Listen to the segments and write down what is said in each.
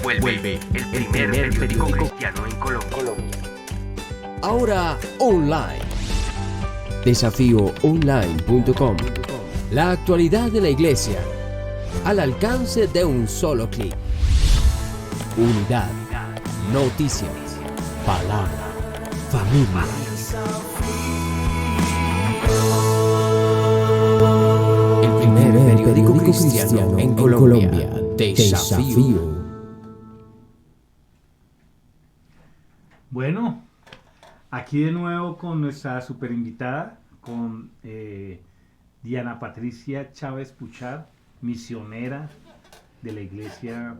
Vuelve el primer periódico cristiano en Colombia. Ahora online. Desafíoonline.com. La actualidad de la iglesia al alcance de un solo clic. Unidad, noticias, palabra, familia. El primer periódico cristiano en Colombia. Desafío. Bueno, aquí de nuevo con nuestra super invitada, con Diana Patricia Chávez Puchar, misionera de la Iglesia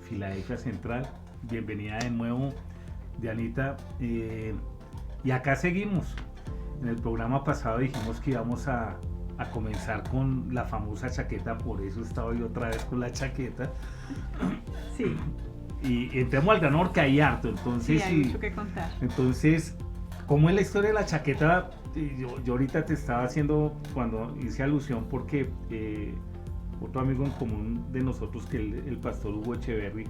Filadelfia Central. Bienvenida de nuevo, Dianita. Y acá seguimos. En el programa pasado dijimos que íbamos a comenzar con la famosa chaqueta, por eso estaba yo otra vez con la chaqueta. Sí. Y entremos al grano porque hay harto, entonces... Sí, hay mucho que contar. Entonces, ¿cómo es la historia de la chaqueta? Yo ahorita te estaba haciendo, cuando hice alusión, porque otro amigo en común de nosotros, que el pastor Hugo Echeverry,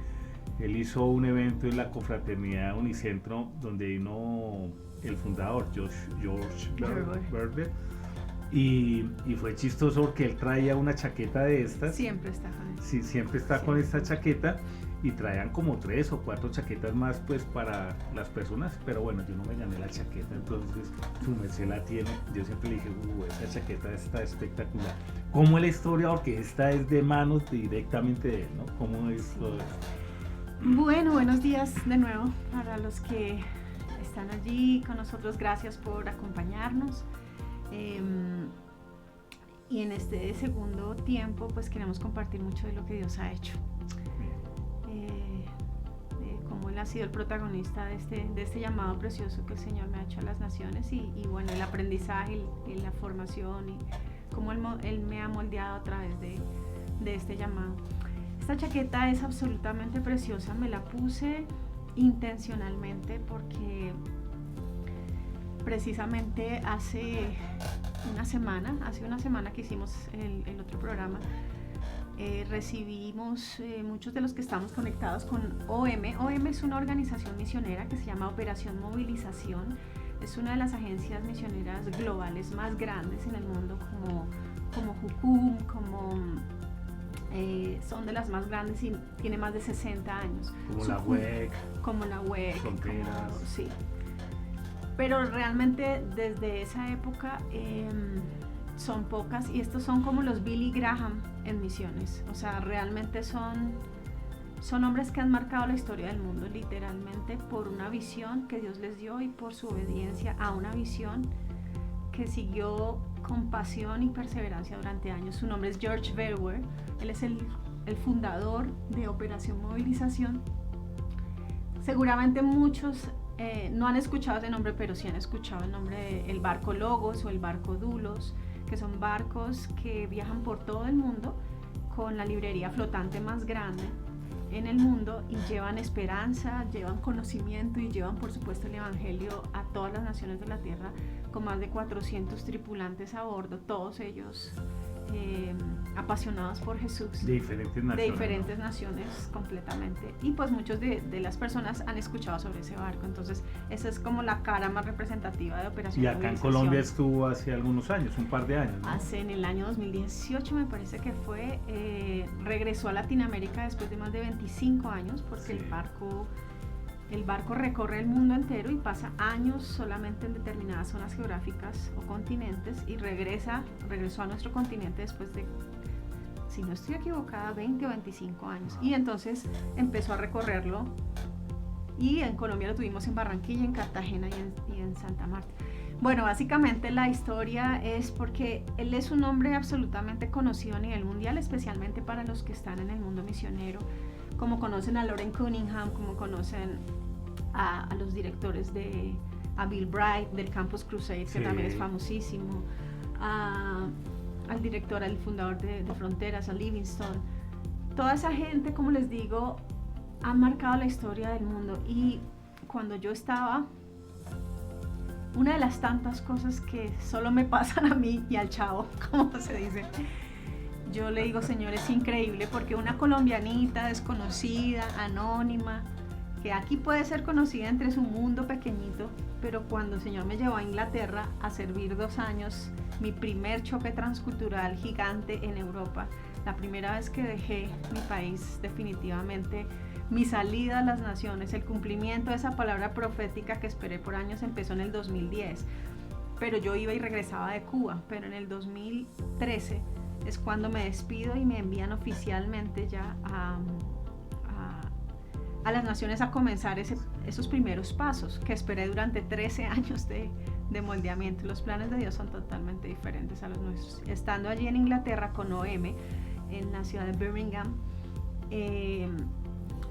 él hizo un evento en la confraternidad Unicentro, donde vino el fundador, George Berber, y fue chistoso porque él traía una chaqueta de estas. Siempre está con esta. Sí, siempre está con esta chaqueta. Y traían como 3 o 4 chaquetas más pues para las personas, pero bueno, yo no me gané la chaqueta, entonces su merced la tiene. Yo siempre le dije, esa chaqueta está espectacular. ¿Cómo es la historia? Porque esta es de manos directamente de él, ¿no? ¿Cómo es todo esto? Bueno, buenos días de nuevo para los que están allí con nosotros. Gracias por acompañarnos. Y en este segundo tiempo pues queremos compartir mucho de lo que Dios ha hecho. Cómo Él ha sido el protagonista de este llamado precioso que el Señor me ha hecho a las naciones y bueno, el aprendizaje y la formación y cómo Él me ha moldeado a través de este llamado. Esta chaqueta es absolutamente preciosa, me la puse intencionalmente porque precisamente hace una semana que hicimos el otro programa, recibimos muchos de los que estamos conectados con OM. OM es una organización misionera que se llama Operación Movilización. Es una de las agencias misioneras globales más grandes en el mundo, como Jucum, son de las más grandes y tiene más de 60 años. Como la WEC. Fronteras. Sí. Pero realmente desde esa época son pocas y estos son como los Billy Graham en misiones, o sea, realmente son hombres que han marcado la historia del mundo literalmente por una visión que Dios les dio y por su obediencia a una visión que siguió con pasión y perseverancia durante años. Su nombre es George Verwer, él es el fundador de Operación Movilización. Seguramente muchos no han escuchado ese nombre, pero sí han escuchado el nombre del barco Logos o el barco Dulos, que son barcos que viajan por todo el mundo con la librería flotante más grande en el mundo y llevan esperanza, llevan conocimiento y llevan por supuesto el evangelio a todas las naciones de la tierra, con más de 400 tripulantes a bordo, todos ellos apasionados por Jesús, de diferentes naciones completamente, y pues muchos de las personas han escuchado sobre ese barco. Entonces esa es como la cara más representativa de Operación Movilización. Y acá en Colombia estuvo hace algunos años, un par de años, ¿no? En el año 2018 me parece que fue, regresó a Latinoamérica después de más de 25 años porque sí. El barco recorre el mundo entero y pasa años solamente en determinadas zonas geográficas o continentes y regresó a nuestro continente después de, si no estoy equivocada, 20 o 25 años. Y entonces empezó a recorrerlo y en Colombia lo tuvimos en Barranquilla, en Cartagena y en Santa Marta. Bueno, básicamente la historia es porque él es un hombre absolutamente conocido a nivel mundial, especialmente para los que están en el mundo misionero, como conocen a Loren Cunningham, como conocen a los directores a Bill Bright del Campus Crusade, que también es famosísimo, al director, al fundador de Fronteras, a Livingstone. Toda esa gente, como les digo, ha marcado la historia del mundo. Y cuando yo estaba, una de las tantas cosas que solo me pasan a mí y al chavo, como se dice, Yo le digo, Señor, es increíble porque una colombianita desconocida, anónima, que aquí puede ser conocida entre su mundo pequeñito, pero cuando el Señor me llevó a Inglaterra a servir 2 años, mi primer choque transcultural gigante en Europa, la primera vez que dejé mi país, definitivamente mi salida a las naciones, el cumplimiento de esa palabra profética que esperé por años empezó en el 2010, pero yo iba y regresaba de Cuba, pero en el 2013 es cuando me despido y me envían oficialmente ya a las naciones a comenzar esos primeros pasos que esperé durante 13 años de moldeamiento. Los planes de Dios son totalmente diferentes a los nuestros. Estando allí en Inglaterra con OM, en la ciudad de Birmingham,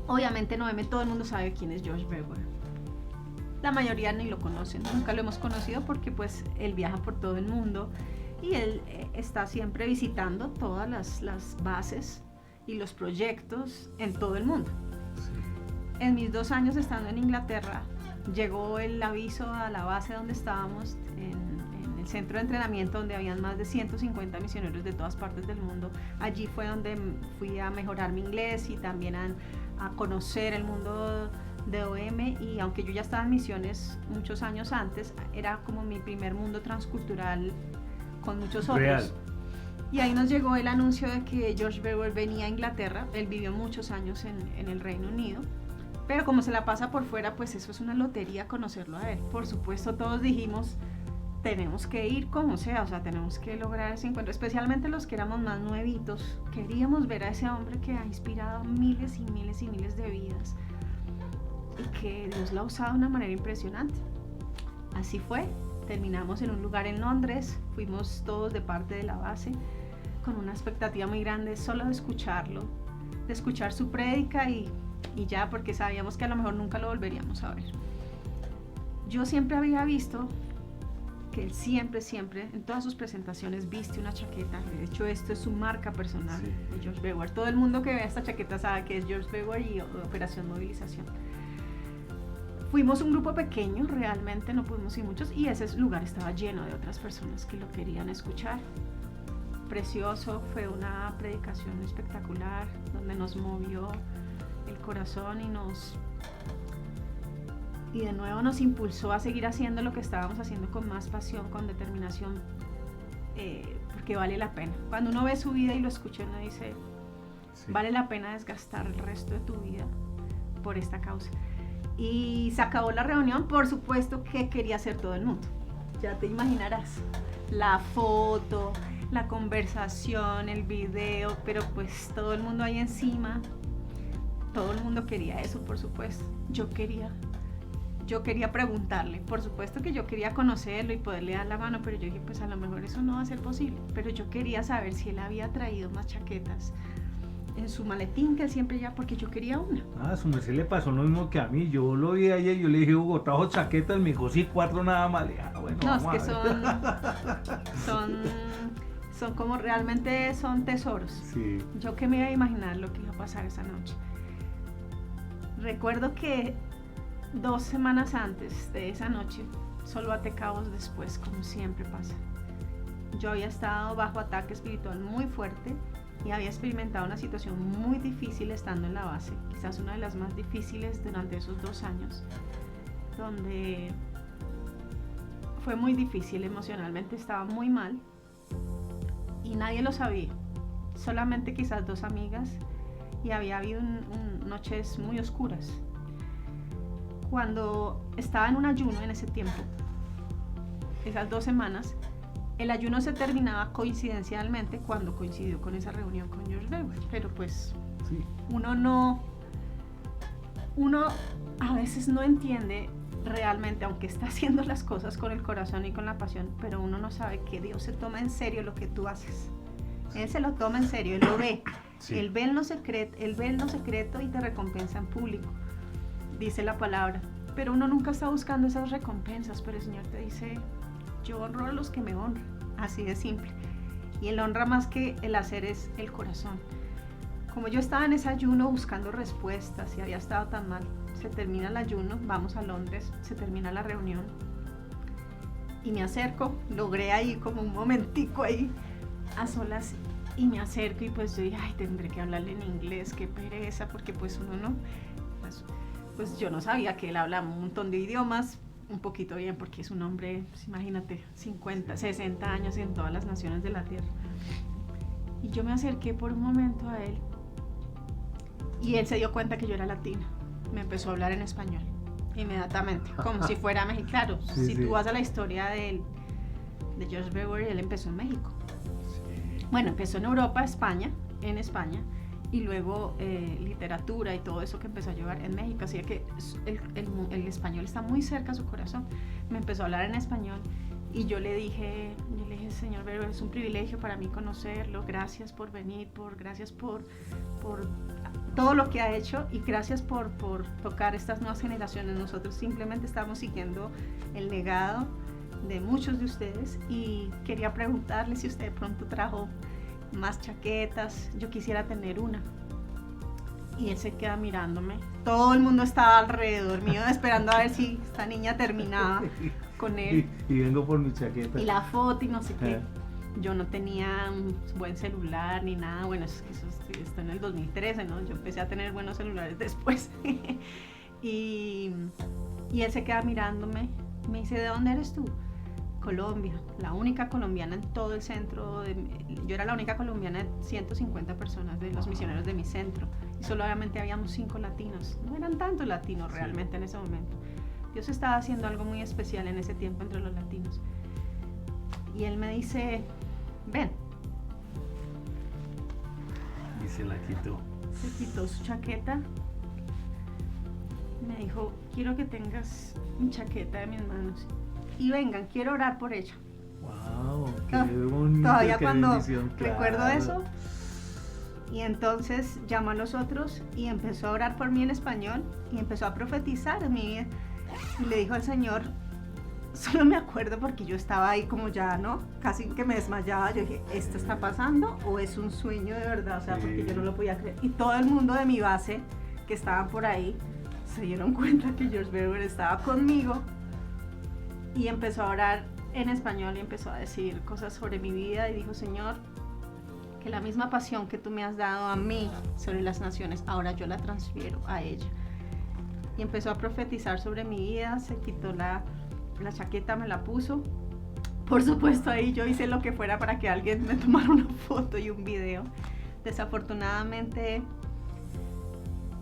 obviamente en OM todo el mundo sabe quién es Josh Brewer. La mayoría ni lo conocen, nunca lo hemos conocido porque pues él viaja por todo el mundo y él está siempre visitando todas las bases y los proyectos en todo el mundo. Sí. En mis 2 años estando en Inglaterra, llegó el aviso a la base donde estábamos, en el centro de entrenamiento donde habían más de 150 misioneros de todas partes del mundo. Allí fue donde fui a mejorar mi inglés y también a conocer el mundo de OM, y aunque yo ya estaba en misiones muchos años antes, era como mi primer mundo transcultural con muchos otros. Real. Y ahí nos llegó el anuncio de que Josh Brewer venía a Inglaterra. Él vivió muchos años en el Reino Unido, pero como se la pasa por fuera, pues eso es una lotería conocerlo a él. Por supuesto, todos dijimos, tenemos que ir como sea, o sea, tenemos que lograr ese encuentro, especialmente los que éramos más nuevitos. Queríamos ver a ese hombre que ha inspirado miles y miles y miles de vidas y que Dios lo ha usado de una manera impresionante. Así fue. Terminamos en un lugar en Londres, fuimos todos de parte de la base con una expectativa muy grande solo de escucharlo, de escuchar su prédica y ya, porque sabíamos que a lo mejor nunca lo volveríamos a ver. Yo siempre había visto que él siempre, en todas sus presentaciones viste una chaqueta. De hecho, esto es su marca personal, sí, de Josh Brewer. Todo el mundo que vea esta chaqueta sabe que es Josh Brewer y Operación Movilización. Fuimos un grupo pequeño, realmente no pudimos ir muchos, y ese lugar estaba lleno de otras personas que lo querían escuchar. Precioso, fue una predicación espectacular, donde nos movió el corazón y de nuevo nos impulsó a seguir haciendo lo que estábamos haciendo con más pasión, con determinación, porque vale la pena. Cuando uno ve su vida y lo escucha, uno dice, sí, vale la pena desgastar el resto de tu vida por esta causa. Y se acabó la reunión, por supuesto que quería hacer todo el mundo. Ya te imaginarás, la foto, la conversación, el video, pero pues todo el mundo ahí encima, todo el mundo quería eso, por supuesto. Yo quería preguntarle, por supuesto que yo quería conocerlo y poderle dar la mano, pero yo dije, pues a lo mejor eso no va a ser posible. Pero yo quería saber si él había traído más chaquetas en su maletín, que él siempre lleva, porque yo quería una. A su merced le pasó lo mismo que a mí. Yo lo vi ayer, yo le dije, Hugo, ¿trajo chaquetas? Me dijo, sí, 4 nada más. Le dije, bueno, no, es que son como realmente son tesoros. Sí. Yo que me iba a imaginar lo que iba a pasar esa noche. Recuerdo que 2 semanas antes de esa noche, solo até cabos después, como siempre pasa, yo había estado bajo ataque espiritual muy fuerte y había experimentado una situación muy difícil estando en la base, quizás una de las más difíciles durante esos 2 años, donde fue muy difícil emocionalmente, estaba muy mal y nadie lo sabía, solamente quizás 2 amigas, y había habido noches muy oscuras. Cuando estaba en un ayuno en ese tiempo, esas 2 semanas, el ayuno se terminaba coincidencialmente cuando coincidió con esa reunión con Josh Brewer, pero pues sí, uno a veces no entiende realmente, aunque está haciendo las cosas con el corazón y con la pasión, pero uno no sabe que Dios se toma en serio lo que tú haces. Él se lo toma en serio, Él lo ve, sí, Él ve en lo secreto y te recompensa en público, dice la palabra, pero uno nunca está buscando esas recompensas, pero el Señor te dice, yo honro a los que me honran, así de simple. Y el honra más que el hacer es el corazón. Como yo estaba en ese ayuno buscando respuestas y había estado tan mal, se termina el ayuno, vamos a Londres, se termina la reunión y me acerco, logré ahí como un momentico ahí a solas Y me acerco y pues yo dije, ay, tendré que hablarle en inglés, qué pereza, porque pues uno no, pues yo no sabía que él habla un montón de idiomas, un poquito bien, porque es un hombre, pues imagínate, 50, 60 años en todas las naciones de la tierra. Y yo me acerqué por un momento a él y él se dio cuenta que yo era latina. Me empezó a hablar en español, inmediatamente, como si fuera mexicano. Sí, si sí. tú vas a la historia de George Brewer, él empezó en México. Bueno, empezó en Europa, en España, y luego literatura y todo eso que empezó a llevar en México, así que el español está muy cerca a su corazón. Me empezó a hablar en español y yo le dije, señor Brewer, es un privilegio para mí conocerlo, gracias por venir, gracias por todo lo que ha hecho y gracias por tocar estas nuevas generaciones. Nosotros simplemente estamos siguiendo el legado de muchos de ustedes y quería preguntarle si usted de pronto trajo más chaquetas, yo quisiera tener una. Y él se queda mirándome, todo el mundo estaba alrededor mío esperando a ver si esta niña terminaba con él Y vengo por mi chaqueta. y la foto y no sé qué. Yo no tenía un buen celular ni nada, bueno, es que esto en el 2013, ¿no? Yo empecé a tener buenos celulares después. y él se queda mirándome, me dice, ¿de dónde eres tú? Colombia, la única colombiana en todo el centro, yo era la única colombiana de 150 personas de los misioneros de mi centro y solamente habíamos 5 latinos, no eran tantos latinos realmente en ese momento. Dios estaba haciendo algo muy especial en ese tiempo entre los latinos y él me dice, ven. Y se la quitó. Se quitó su chaqueta, me dijo, quiero que tengas mi chaqueta de mis manos y vengan, quiero orar por ella. Wow, qué bonito. Todavía qué bendición, bendición, recuerdo claro. eso. Y entonces llamó a los otros y empezó a orar por mí en español y empezó a profetizar en mi vida. Y le dijo al Señor, solo me acuerdo porque yo estaba ahí como ya, ¿no? Casi que me desmayaba. Yo dije, ¿esto está pasando o es un sueño de verdad? O sea, porque yo no lo podía creer. Y todo el mundo de mi base que estaban por ahí se dieron cuenta que George Brewer estaba conmigo y empezó a orar en español y empezó a decir cosas sobre mi vida y dijo, Señor, que la misma pasión que tú me has dado a mí sobre las naciones, ahora yo la transfiero a ella. Y empezó a profetizar sobre mi vida, se quitó la chaqueta, me la puso. Por supuesto ahí yo hice lo que fuera para que alguien me tomara una foto y un video. Desafortunadamente,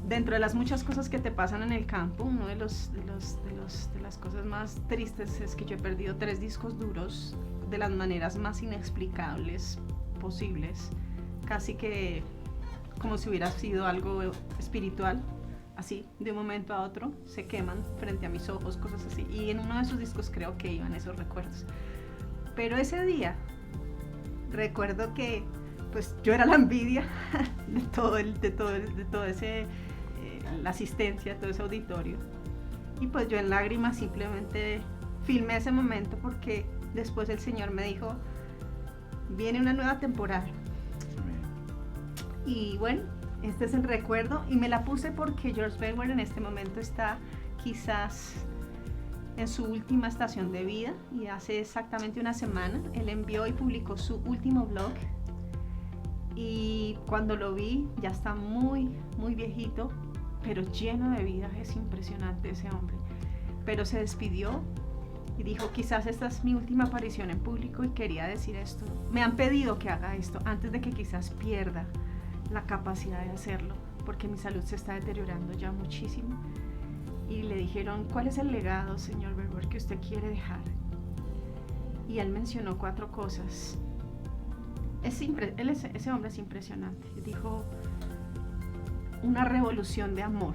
dentro de las muchas cosas que te pasan en el campo, una de las cosas más tristes es que yo he perdido 3 discos duros de las maneras más inexplicables posibles, casi que como si hubiera sido algo espiritual, así, de un momento a otro, se queman frente a mis ojos, cosas así, y en uno de esos discos creo que iban esos recuerdos. Pero ese día, recuerdo que pues yo era la envidia de todo ese la asistencia, todo ese auditorio. Y pues yo en lágrimas simplemente filmé ese momento porque después el Señor me dijo, viene una nueva temporada. Y bueno, este es el recuerdo y me la puse porque George Brewer en este momento está quizás en su última estación de vida y hace exactamente una semana él envió y publicó su último blog y cuando lo vi ya está muy viejito, pero lleno de vida. Es impresionante ese hombre, pero se despidió y dijo, quizás esta es mi última aparición en público y quería decir esto, me han pedido que haga esto antes de que quizás pierda la capacidad de hacerlo porque mi salud se está deteriorando ya muchísimo. Y le dijeron, ¿cuál es el legado, señor Brewer, que usted quiere dejar? Y él mencionó 4 cosas. Ese hombre es impresionante. Dijo, una revolución de amor.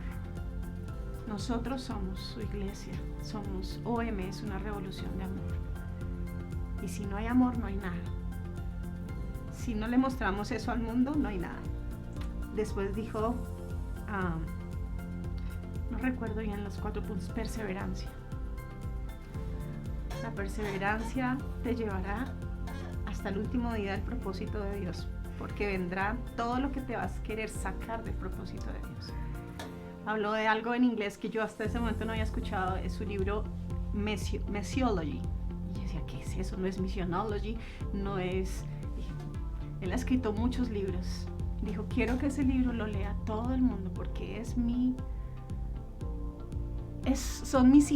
Nosotros somos su iglesia, somos OM, es una revolución de amor. Y si no hay amor, no hay nada. Si no le mostramos eso al mundo, no hay nada. Después dijo, no recuerdo bien los 4 puntos, perseverancia. La perseverancia te llevará hasta el último día del propósito de Dios, porque vendrá todo lo que te vas a querer sacar del propósito de Dios. Habló de algo en inglés que yo hasta ese momento no había escuchado, es su libro Missiology. Y yo decía, ¿qué es eso? No es Missionology, no es... Él ha escrito muchos libros. Dijo, quiero que ese libro lo lea todo el mundo porque son mis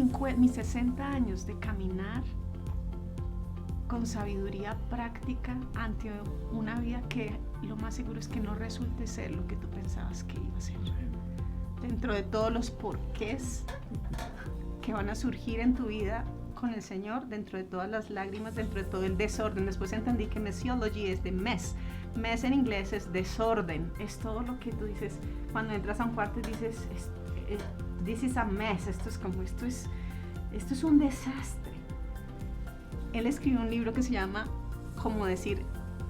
60 años de caminar con sabiduría práctica ante una vida que lo más seguro es que no resulte ser lo que tú pensabas que iba a ser. Dentro de todos los porqués que van a surgir en tu vida con el Señor, dentro de todas las lágrimas, dentro de todo el desorden. Después entendí que messiology es de mess. Mess en inglés es desorden. Es todo lo que tú dices cuando entras a un cuarto y dices, this is a mess. Esto es un desastre. Él escribió un libro que se llama, como decir,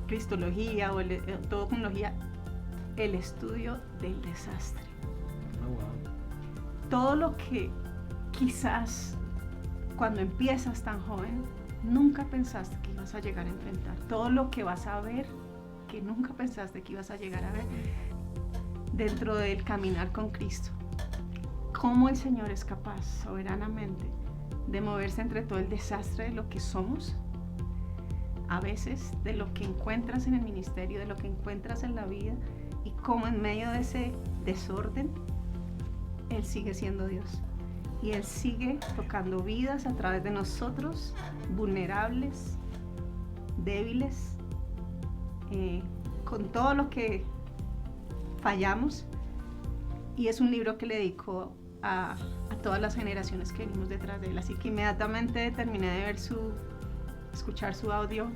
Cristología o Teología, el estudio del desastre. Oh, wow. Todo lo que quizás cuando empiezas tan joven nunca pensaste que ibas a llegar a enfrentar, todo lo que vas a ver que nunca pensaste que ibas a llegar a ver dentro del caminar con Cristo. Cómo el Señor es capaz soberanamente de moverse entre todo el desastre de lo que somos, a veces de lo que encuentras en el ministerio, de lo que encuentras en la vida, y cómo en medio de ese desorden Él sigue siendo Dios y Él sigue tocando vidas a través de nosotros, vulnerables, débiles, con todo lo que fallamos. Y es un libro que le dedico a todas las generaciones que venimos detrás de Él. Así que inmediatamente terminé de escuchar su audio,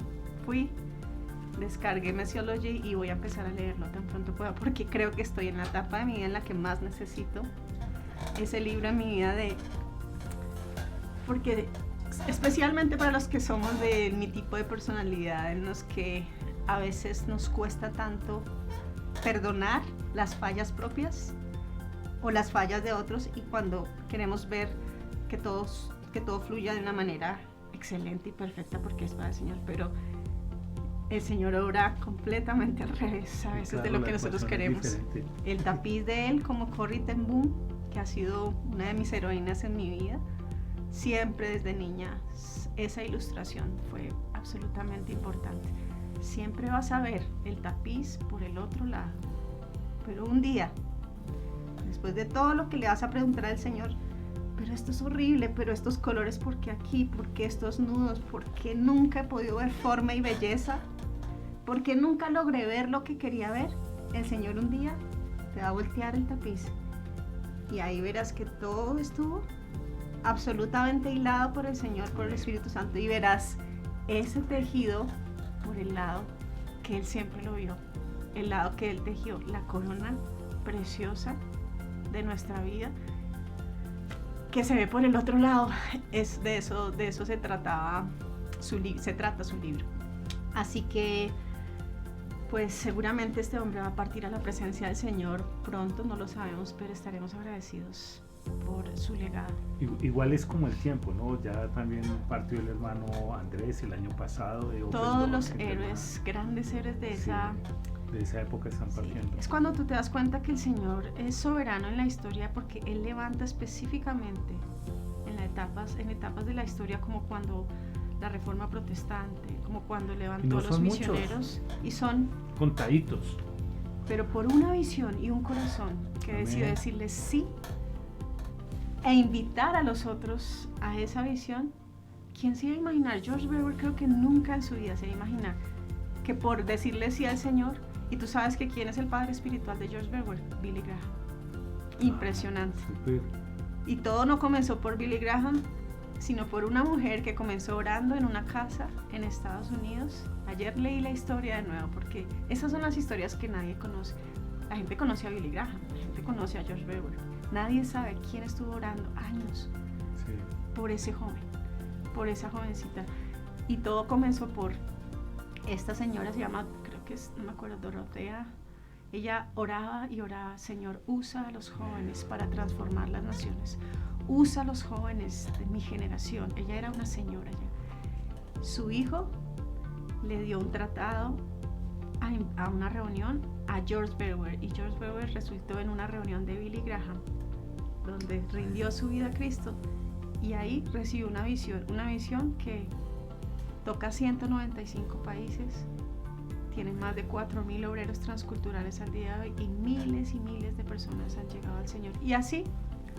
descargué Messiology y voy a empezar a leerlo tan pronto pueda, porque creo que estoy en la etapa de mi vida en la que más necesito ese libro en mi vida, porque especialmente para los que somos de mi tipo de personalidad, en los que a veces nos cuesta tanto perdonar las fallas propias o las fallas de otros, y cuando queremos ver que todo fluya de una manera excelente y perfecta porque es para el Señor, pero el Señor obra completamente al revés a veces, claro, de lo que nosotros queremos. El tapiz de Él, como Corrie ten Boom, que ha sido una de mis heroínas en mi vida, siempre desde niña esa ilustración fue absolutamente importante. Siempre vas a ver el tapiz por el otro lado, pero un día, después de todo lo que le vas a preguntar al Señor, pero esto es horrible, pero estos colores, ¿por qué aquí? ¿Por qué estos nudos? ¿Por qué nunca he podido ver forma y belleza? ¿Por qué nunca logré ver lo que quería ver? El Señor un día te va a voltear el tapiz y ahí verás que todo estuvo absolutamente hilado por el Señor, por el Espíritu Santo, y verás ese tejido por el lado que Él siempre lo vio, el lado que Él tejió, la corona preciosa de nuestra vida, que se ve por el otro lado. Es de eso se trata su libro. Así que pues seguramente este hombre va a partir a la presencia del Señor pronto, no lo sabemos, pero estaremos agradecidos por su legado. Igual es como el tiempo, ¿no? Ya también partió el hermano Andrés el año pasado. Todos los héroes, grandes héroes de esa época están partiendo. Es cuando tú te das cuenta que el Señor es soberano en la historia, porque Él levanta específicamente en etapas de la historia, como cuando la Reforma Protestante, como cuando levantó a los misioneros, y son contaditos, pero por una visión y un corazón que decidió decirles sí e invitar a los otros a esa visión. ¿Quién se iba a imaginar? George Brewer creo que nunca en su vida se iba a imaginar que por decirle sí al Señor. Y tú sabes que ¿quién es el padre espiritual de George Brewer? Billy Graham. Impresionante. Super. Y todo no comenzó por Billy Graham, sino por una mujer que comenzó orando en una casa en Estados Unidos. Ayer leí la historia de nuevo, porque esas son las historias que nadie conoce. La gente conoce a Billy Graham, la gente conoce a George Brewer. Nadie sabe quién estuvo orando años por ese joven, por esa jovencita. Y todo comenzó por esta señora, se llama, creo que es, no me acuerdo, Dorotea. Ella oraba y oraba: Señor, usa a los jóvenes para transformar las naciones. Usa a los jóvenes de mi generación. Ella era una señora ya. Su hijo le dio un tratado a una reunión a George Brewer, y George Brewer resultó en una reunión de Billy Graham, donde rindió su vida a Cristo, y ahí recibió una visión que toca 195 países, tienen más de 4.000 obreros transculturales al día de hoy y miles de personas han llegado al Señor. Y así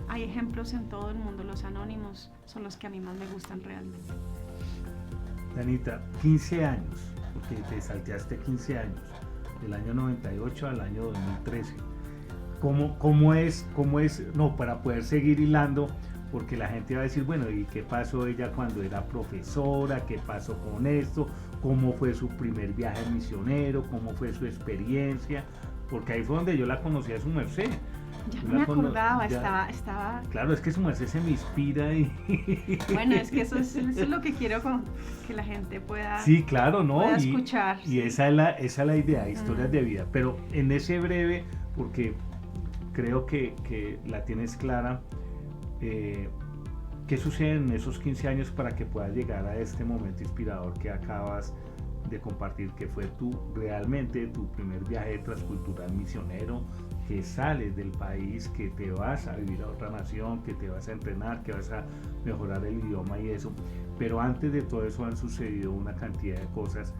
hay ejemplos en todo el mundo. Los anónimos son los que a mí más me gustan realmente. Danita, 15 años, porque te salteaste 15 años, del año 98 al año 2013. ¿Cómo es, no, para poder seguir hilando? Porque la gente va a decir, bueno, ¿y qué pasó ella cuando era profesora? ¿Qué pasó con esto? ¿Cómo fue su primer viaje misionero? ¿Cómo fue su experiencia? Porque ahí fue donde yo la conocí a su merced. Ya no me acordaba, estaba... Claro, es que su merced se me inspira y... Bueno, es que eso es lo que quiero que la gente pueda, sí, claro, ¿no? pueda escuchar. Y esa es la idea, historias de vida. Pero en ese breve, porque creo que la tienes clara, ¿qué sucede en esos 15 años para que puedas llegar a este momento inspirador que acabas de compartir, que fue realmente tu primer viaje transcultural misionero, que sales del país, que te vas a vivir a otra nación, que te vas a entrenar, que vas a mejorar el idioma y eso? Pero antes de todo eso han sucedido una cantidad de cosas.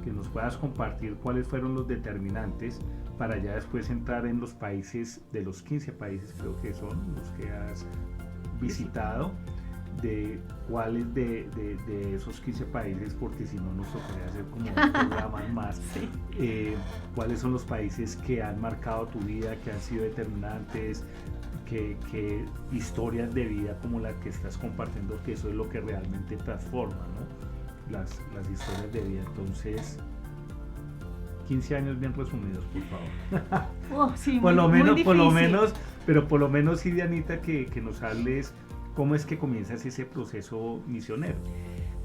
Que nos puedas compartir cuáles fueron los determinantes para ya después entrar en los países, de los 15 países creo que son los que has visitado, de cuáles de esos 15 países, porque si no nos tocaría hacer como un programa más. Sí. Cuáles son los países que han marcado tu vida, que han sido determinantes, que historias de vida como la que estás compartiendo, que eso es lo que realmente transforma, ¿no? Las historias de vida. Entonces, 15 años bien resumidos, por favor. Sí, por lo menos, sí, Dianita, que nos hables cómo es que comienzas ese proceso misionero.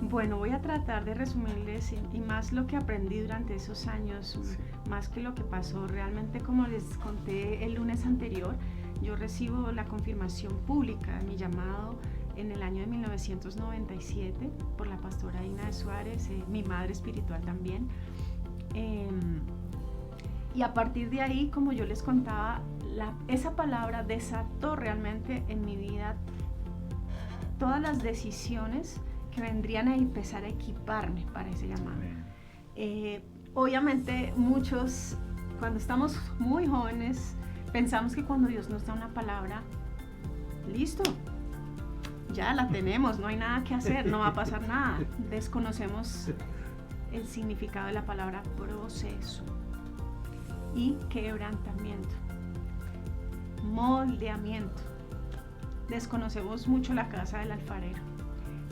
Bueno, voy a tratar de resumirles y más lo que aprendí durante esos años, sí, más que lo que pasó. Realmente, como les conté el lunes anterior, yo recibo la confirmación pública de mi llamado en el año de 1997 por la pastora Ina de Suárez, mi madre espiritual también. Y a partir de ahí, como yo les contaba, esa palabra desató realmente en mi vida todas las decisiones que vendrían a empezar a equiparme para ese llamado. Obviamente muchos, cuando estamos muy jóvenes, pensamos que cuando Dios nos da una palabra, listo, ya la tenemos, no hay nada que hacer, no va a pasar nada. Desconocemos el significado de la palabra proceso y quebrantamiento, moldeamiento. Desconocemos mucho la casa del alfarero.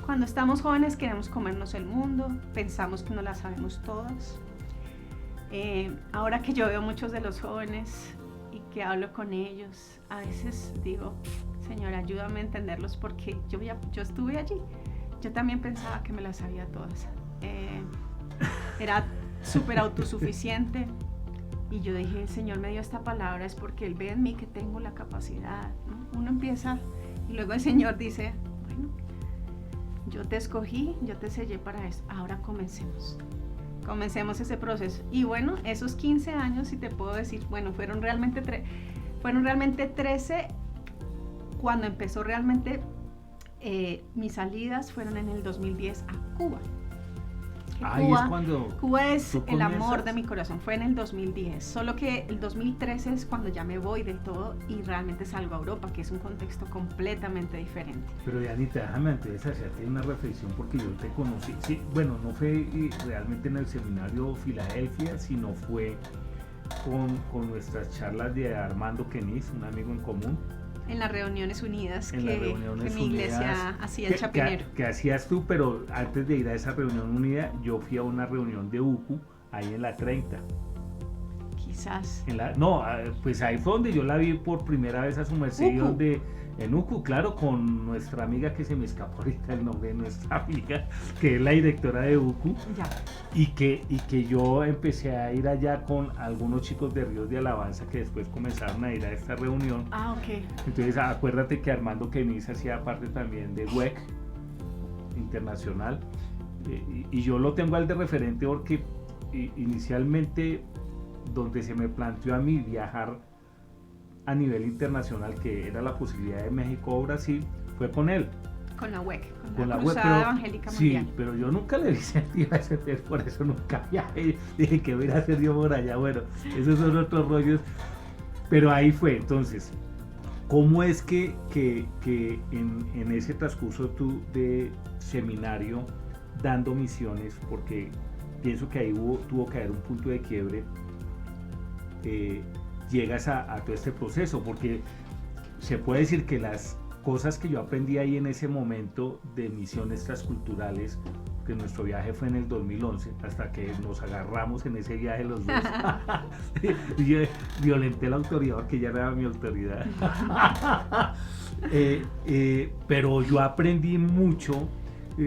Cuando estamos jóvenes queremos comernos el mundo, pensamos que no la sabemos todas. Ahora que yo veo muchos de los jóvenes y que hablo con ellos, a veces digo, Señor, ayúdame a entenderlos, porque yo estuve allí. Yo también pensaba que me las sabía todas. Era súper autosuficiente y yo dije, el Señor me dio esta palabra, es porque Él ve en mí que tengo la capacidad, ¿no? Uno empieza y luego el Señor dice, bueno, yo te escogí, yo te sellé para esto, ahora comencemos ese proceso. Y bueno, esos 15 años, si te puedo decir, bueno, fueron realmente 13 cuando empezó realmente. Mis salidas fueron en el 2010 a Cuba. Cuba es el amor de mi corazón, fue en el 2010, solo que el 2013 es cuando ya me voy del todo y realmente salgo a Europa, que es un contexto completamente diferente. Pero Dianita, déjame antes de hacerte una reflexión, porque yo te conocí, sí, bueno, no fue realmente en el seminario Filadelfia, sino fue con nuestras charlas de Armando Keniz, un amigo en común. En las reuniones unidas que mi iglesia hacía el chapinero. Que hacías tú, pero antes de ir a esa reunión unida, yo fui a una reunión de UCU, ahí en la 30. Quizás. Pues ahí fue donde yo la vi por primera vez a su merced, en UCU, claro, con nuestra amiga, que se me escapó ahorita el nombre de nuestra amiga, que es la directora de UCU. Ya. Y que yo empecé a ir allá con algunos chicos de Ríos de Alabanza que después comenzaron a ir a esta reunión. Ok. Entonces acuérdate que Armando Keniz hacía parte también de WEC Internacional, y yo lo tengo al de referente porque inicialmente donde se me planteó a mí viajar a nivel internacional, que era la posibilidad de México o Brasil, fue con él. Con la WEC, con con la WEC, Cruzada Evangélica Mundial. Sí, pero yo nunca le vi sentido a ese pez, por eso nunca viajé. Dije que voy a ir a hacer yo por allá. Bueno, esos son otros rollos. Pero ahí fue, entonces, ¿cómo es que en ese transcurso tú de seminario, dando misiones, porque pienso que ahí tuvo que haber un punto de quiebre, llegas a todo este proceso? Porque se puede decir que las cosas que yo aprendí ahí en ese momento de misiones transculturales, que nuestro viaje fue en el 2011, hasta que nos agarramos en ese viaje los dos. Yo violenté la autoridad porque ya era mi autoridad. Pero yo aprendí mucho.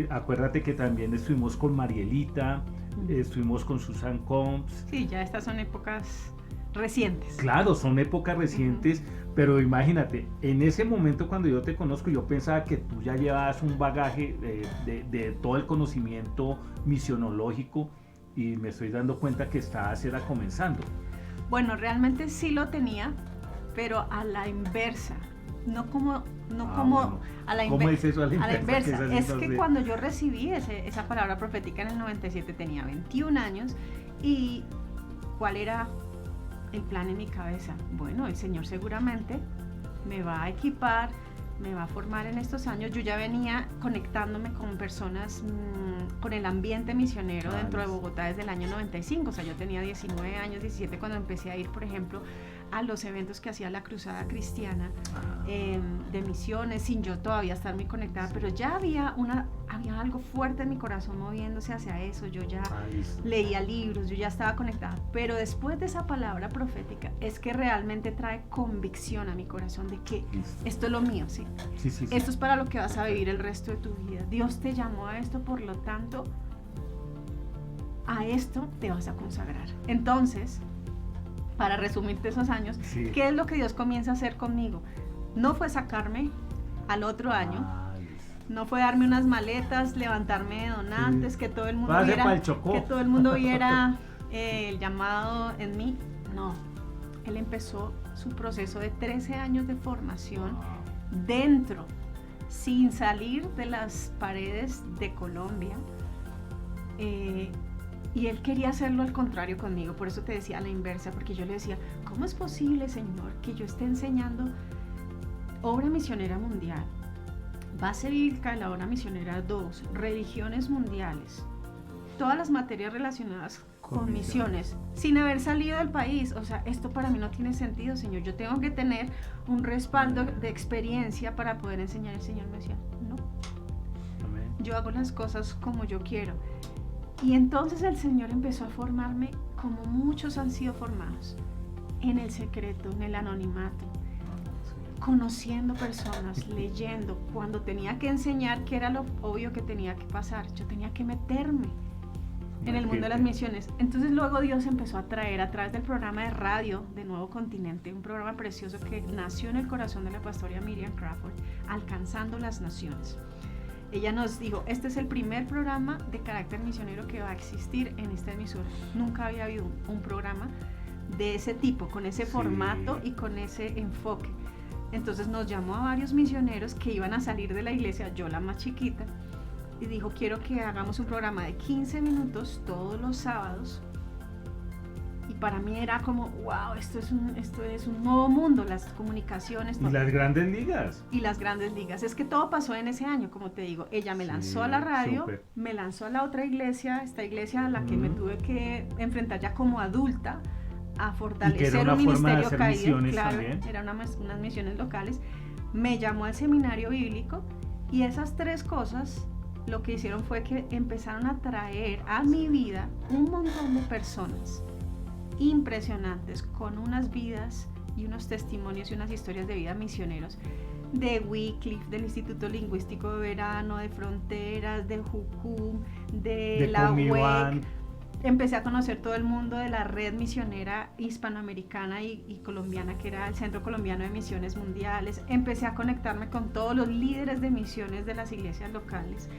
Acuérdate que también estuvimos con Marielita, estuvimos con Susan Combs. Sí, ya estas son épocas recientes. Claro, son épocas recientes, pero imagínate, en ese momento cuando yo te conozco, yo pensaba que tú ya llevabas un bagaje de todo el conocimiento misionológico, y me estoy dando cuenta que era comenzando. Bueno, realmente sí lo tenía, pero a la inversa. No como Bueno. a la ¿Cómo es eso a la a la inversa? inversa. Es que sé. cuando yo recibí esa palabra profética en el 97 tenía 21 años, y ¿cuál era el plan en mi cabeza? Bueno, el Señor seguramente me va a equipar, me va a formar en estos años. Yo ya venía conectándome con personas, con el ambiente misionero dentro de Bogotá desde el año 95, o sea, yo tenía 19 años, 17 cuando empecé a ir, por ejemplo, a los eventos que hacía la Cruzada Cristiana de misiones, sin yo todavía estar muy conectada, pero ya había algo fuerte en mi corazón moviéndose hacia eso. Yo ya leía libros, yo ya estaba conectada, pero después de esa palabra profética es que realmente trae convicción a mi corazón de que esto es lo mío, ¿sí? Sí. Esto es para lo que vas a vivir el resto de tu vida. Dios te llamó a esto, por lo tanto, a esto te vas a consagrar. Entonces, para resumirte esos años, ¿qué es lo que Dios comienza a hacer conmigo? No fue sacarme al otro año, no fue darme unas maletas, levantarme de donantes, que todo el mundo viera el llamado en mí. No, Él empezó su proceso de 13 años de formación dentro, sin salir de las paredes de Colombia. Y Él quería hacerlo al contrario conmigo, por eso te decía a la inversa, porque yo le decía, ¿cómo es posible, Señor, que yo esté enseñando obra misionera mundial, base bíblica de la obra misionera 2, religiones mundiales, todas las materias relacionadas con misiones, sin haber salido del país? O sea, esto para mí no tiene sentido, Señor. Yo tengo que tener un respaldo de experiencia para poder enseñar. El Señor me decía, no, yo hago las cosas como yo quiero. Y entonces el Señor empezó a formarme como muchos han sido formados, en el secreto, en el anonimato, conociendo personas, leyendo. Cuando tenía que enseñar, que era lo obvio que tenía que pasar, yo tenía que meterme en el mundo de las misiones. Entonces luego Dios empezó a traer a través del programa de radio de Nuevo Continente, un programa precioso que nació en el corazón de la pastora Miriam Crawford, Alcanzando las Naciones. Ella nos dijo, este es el primer programa de carácter misionero que va a existir en esta emisora. Nunca había habido un programa de ese tipo, con ese formato y con ese enfoque. Entonces nos llamó a varios misioneros que iban a salir de la iglesia, yo la más chiquita, y dijo, quiero que hagamos un programa de 15 minutos todos los sábados. Y para mí era como, wow, esto es un nuevo mundo, las comunicaciones. Y las grandes ligas. Y las grandes ligas. Es que todo pasó en ese año, como te digo. Ella me lanzó a la radio, súper. me lanzó a la otra iglesia, esta iglesia a la que me tuve que enfrentar ya como adulta, a fortalecer un ministerio caído. Claro, eran unas misiones locales. Me llamó al seminario bíblico, y esas tres cosas lo que hicieron fue que empezaron a traer a mi vida un montón de personas impresionantes, con unas vidas y unos testimonios y unas historias de vida misioneros, de Wycliffe, del Instituto Lingüístico de Verano, de Fronteras, de Jucum, de la WEC. Empecé a conocer todo el mundo de la red misionera hispanoamericana y colombiana, que era el Centro Colombiano de Misiones Mundiales. Empecé a conectarme con todos los líderes de misiones de las iglesias locales.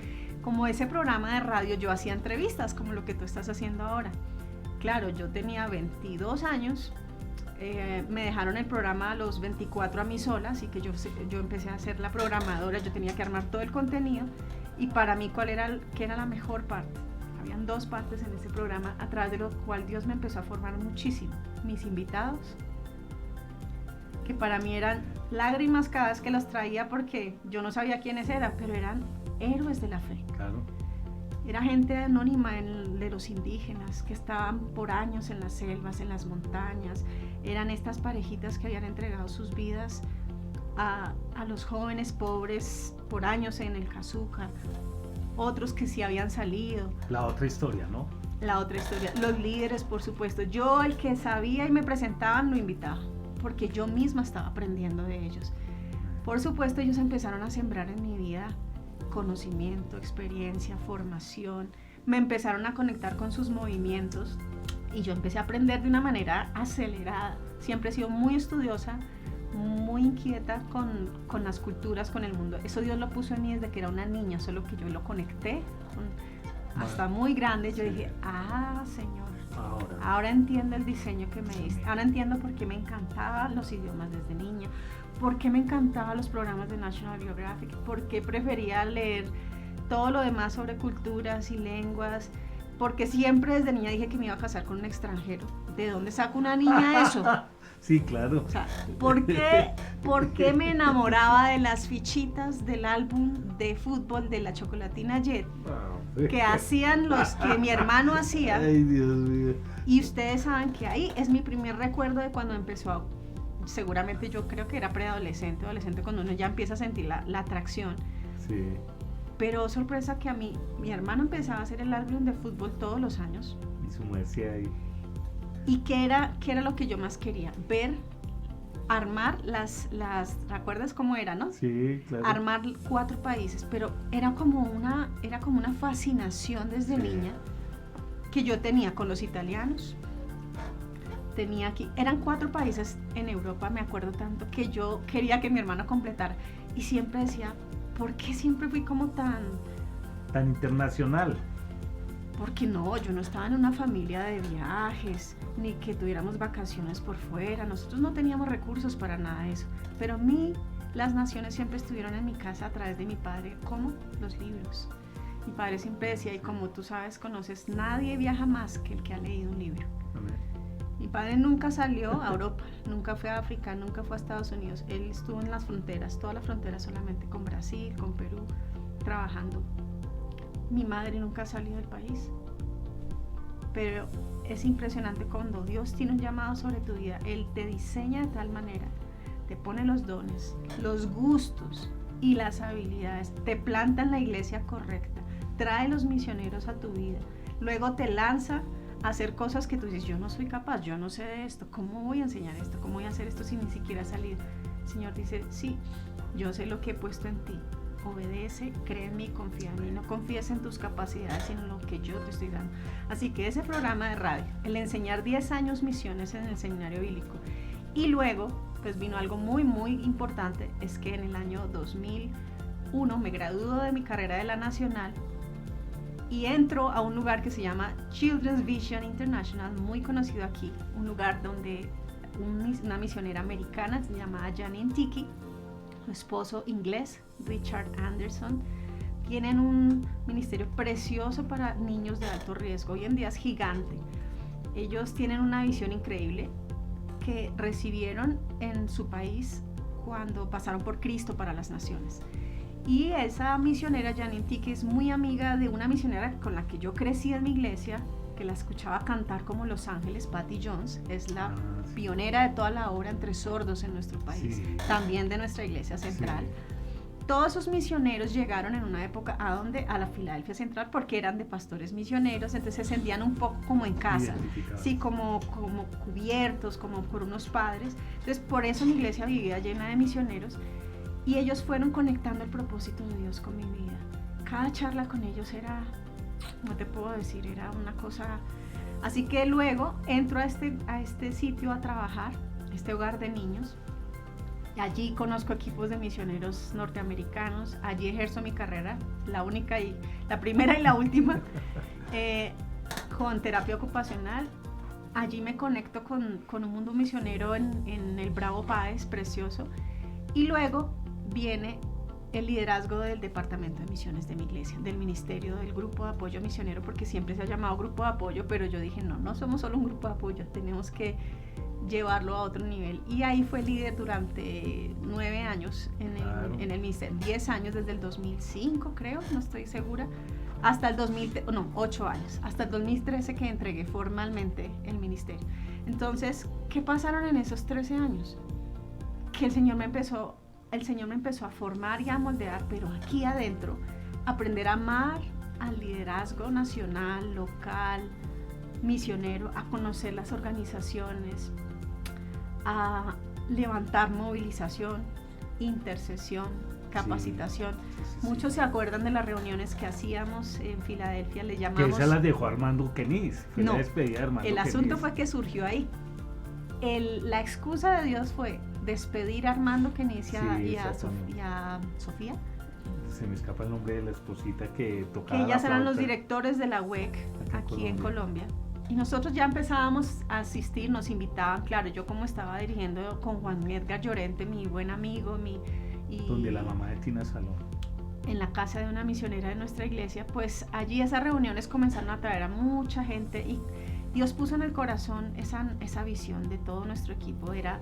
Como ese programa de radio, yo hacía entrevistas como lo que tú estás haciendo ahora. Claro, yo tenía 22 años me dejaron el programa a los 24 a mí sola, así que yo empecé a ser la programadora, yo tenía que armar todo el contenido, y para mí ¿qué era la mejor parte? Habían 2 partes en ese programa, a través de lo cual Dios me empezó a formar muchísimo. Mis invitados, que para mí eran lágrimas cada vez que los traía, porque yo no sabía quiénes eran, pero eran héroes de la fe. Claro. Era gente anónima de los indígenas que estaban por años en las selvas, en las montañas. Eran estas parejitas que habían entregado sus vidas a los jóvenes pobres por años en el Cazúcar. Otros que sí habían salido. La otra historia, ¿no? La otra historia. Los líderes, por supuesto. Yo, el que sabía y me presentaban, lo invitaba, porque yo misma estaba aprendiendo de ellos. Por supuesto, ellos empezaron a sembrar en mi vida conocimiento, experiencia, formación. Me empezaron a conectar con sus movimientos y yo empecé a aprender de una manera acelerada. Siempre he sido muy estudiosa, muy inquieta con las culturas, con el mundo. Eso Dios lo puso en mí desde que era una niña, solo que yo lo conecté hasta muy grande. Yo dije, Señor, ahora entiendo el diseño que me diste. Ahora entiendo por qué me encantaban los idiomas desde niña, por qué me encantaban los programas de National Geographic, por qué prefería leer todo lo demás sobre culturas y lenguas, porque siempre desde niña dije que me iba a casar con un extranjero. ¿De dónde saca una niña eso? Sí, claro. O sea, ¿por qué me enamoraba de las fichitas del álbum de fútbol de la Chocolatina Jet que hacían los que mi hermano hacía? Ay, Dios mío. Y ustedes saben que ahí es mi primer recuerdo de cuando empezó seguramente yo creo que era preadolescente, adolescente, cuando uno ya empieza a sentir la atracción. Sí. Pero sorpresa que a mí, mi hermano empezaba a hacer el álbum de fútbol todos los años. Y sumerse ahí. ¿Y qué era lo que yo más quería? Armar ¿recuerdas cómo era, no? Sí, claro. Armar 4 países, pero era como una fascinación desde niña que yo tenía con los italianos. Tenía aquí, eran 4 países en Europa, me acuerdo tanto, que yo quería que mi hermano completara. Y siempre decía, ¿por qué siempre fui como tan internacional? Porque no, yo no estaba en una familia de viajes, ni que tuviéramos vacaciones por fuera. Nosotros no teníamos recursos para nada de eso. Pero a mí, las naciones siempre estuvieron en mi casa a través de mi padre, como los libros. Mi padre siempre decía, y como tú sabes, conoces, nadie viaja más que el que ha leído un libro. Amén. Mi padre nunca salió a Europa, nunca fue a África, nunca fue a Estados Unidos. Él estuvo en las fronteras, toda la frontera solamente con Brasil, con Perú, trabajando. Mi madre nunca ha salido del país. Pero es impresionante cuando Dios tiene un llamado sobre tu vida. Él te diseña de tal manera, te pone los dones, los gustos y las habilidades, te planta en la iglesia correcta, trae los misioneros a tu vida, luego te lanza a hacer cosas que tú dices, yo no soy capaz, yo no sé de esto, ¿cómo voy a enseñar esto? ¿Cómo voy a hacer esto si ni siquiera he salido? El Señor dice, sí, yo sé lo que he puesto en ti, obedece, cree en mí, confía en mí, no confíes en tus capacidades, sino en lo que yo te estoy dando. Así que ese programa de radio, el enseñar 10 años misiones en el seminario bíblico, y luego, pues vino algo muy, muy importante, es que en el año 2001 me graduó de mi carrera de la Nacional, y entro a un lugar que se llama Children's Vision International, muy conocido aquí, un lugar donde una misionera americana llamada Janine Tiki, su esposo inglés Richard Anderson, tienen un ministerio precioso para niños de alto riesgo. Hoy en día es gigante. Ellos tienen una visión increíble que recibieron en su país cuando pasaron por Cristo para las naciones. Y esa misionera, Janine Tiki, es muy amiga de una misionera con la que yo crecí en mi iglesia, que la escuchaba cantar como Los Ángeles, Patty Jones, es la pionera de toda la obra entre sordos en nuestro país, también de nuestra iglesia central. Todos esos misioneros llegaron en una época a la Filadelfia Central porque eran de pastores misioneros, entonces se sentían un poco como en casa, sí, como cubiertos, como por unos padres. Entonces por eso mi iglesia vivía llena de misioneros y ellos fueron conectando el propósito de Dios con mi vida. Cada charla con ellos era, no te puedo decir, era una cosa. Así que luego entro a este sitio a trabajar, este hogar de niños. Allí conozco equipos de misioneros norteamericanos, allí ejerzo mi carrera, la primera y la última, con terapia ocupacional, allí me conecto con un mundo misionero en el Bravo Páez, precioso. Y luego viene el liderazgo del Departamento de Misiones de mi iglesia, del ministerio, del grupo de apoyo misionero, porque siempre se ha llamado grupo de apoyo, pero yo dije, no somos solo un grupo de apoyo, tenemos que llevarlo a otro nivel. Y ahí fue líder durante 9 años en el ministerio, 10 años desde el 2005, creo, no estoy segura, hasta el 8 años, hasta el 2013 que entregué formalmente el ministerio. Entonces, ¿qué pasaron en esos 13 años? Que el Señor me empezó a formar y a moldear, pero aquí adentro, aprender a amar al liderazgo nacional, local, misionero, a conocer las organizaciones, a levantar movilización, intercesión, capacitación. Sí. Muchos se acuerdan de las reuniones que hacíamos en Filadelfia, le llamamos... Que esas las dejó Armando Keniz, fue no, la despedida de Armando el asunto Keniz. fue que surgió ahí. La excusa de Dios fue despedir a Armando Keniz y a Sofía. Se me escapa el nombre de la esposita que tocaba. Que ellas la eran los flauta. directores de la UEC aquí en Colombia. Y nosotros ya empezábamos a asistir, nos invitaban, claro, yo como estaba dirigiendo con Juan Edgar Llorente, mi buen amigo, donde la mamá de Tina Salón. En la casa de una misionera de nuestra iglesia, pues allí esas reuniones comenzaron a traer a mucha gente y Dios puso en el corazón esa visión de todo nuestro equipo, era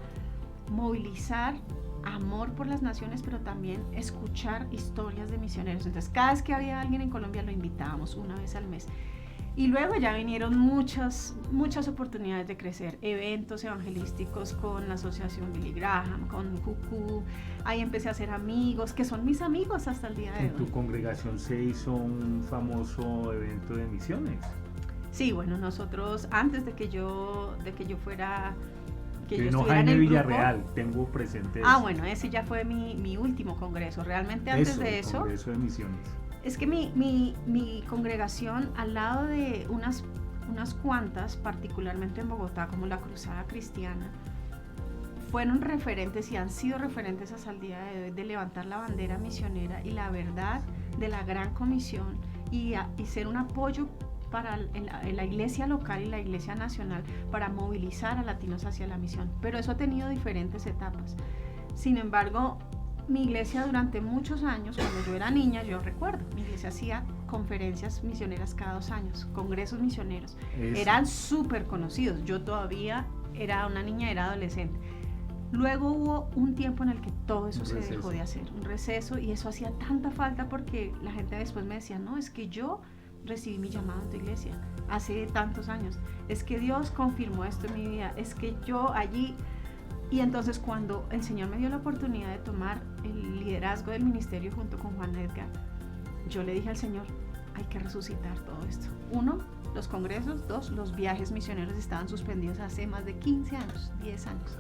movilizar amor por las naciones, pero también escuchar historias de misioneros. Entonces, cada vez que había alguien en Colombia lo invitábamos una vez al mes. Y luego ya vinieron muchas oportunidades de crecer, eventos evangelísticos con la asociación Billy Graham, con Cucú. Ahí empecé a hacer amigos, que son mis amigos hasta el día de hoy. En tu congregación se hizo un famoso evento de misiones. Sí, bueno, nosotros antes de que yo fuera... que yo no, estuviera Jaime en el Villarreal, grupo. tengo presente Ah, eso. bueno, ese ya fue mi último congreso. Realmente antes de el eso... Congreso de Misiones. Es que mi congregación, al lado de unas cuantas, particularmente en Bogotá, como la Cruzada Cristiana, fueron referentes y han sido referentes hasta el día de hoy de levantar la bandera misionera y la verdad de la gran comisión y ser un apoyo en la iglesia local y la iglesia nacional para movilizar a latinos hacia la misión. Pero eso ha tenido diferentes etapas. Sin embargo, mi iglesia durante muchos años, cuando yo era niña, yo recuerdo, mi iglesia hacía conferencias misioneras cada 2 años, congresos misioneros. Eso. Eran súper conocidos. Yo todavía era una niña, era adolescente. Luego hubo un tiempo en el que todo eso se dejó de hacer, un receso, y eso hacía tanta falta porque la gente después me decía, no, es que yo recibí mi llamado en tu iglesia hace tantos años, es que Dios confirmó esto en mi vida, es que yo allí... Y entonces cuando el Señor me dio la oportunidad de tomar el liderazgo del ministerio junto con Juan Edgar, yo le dije al Señor, hay que resucitar todo esto. 1, los congresos. 2, los viajes misioneros estaban suspendidos hace más de 15 años, 10 años.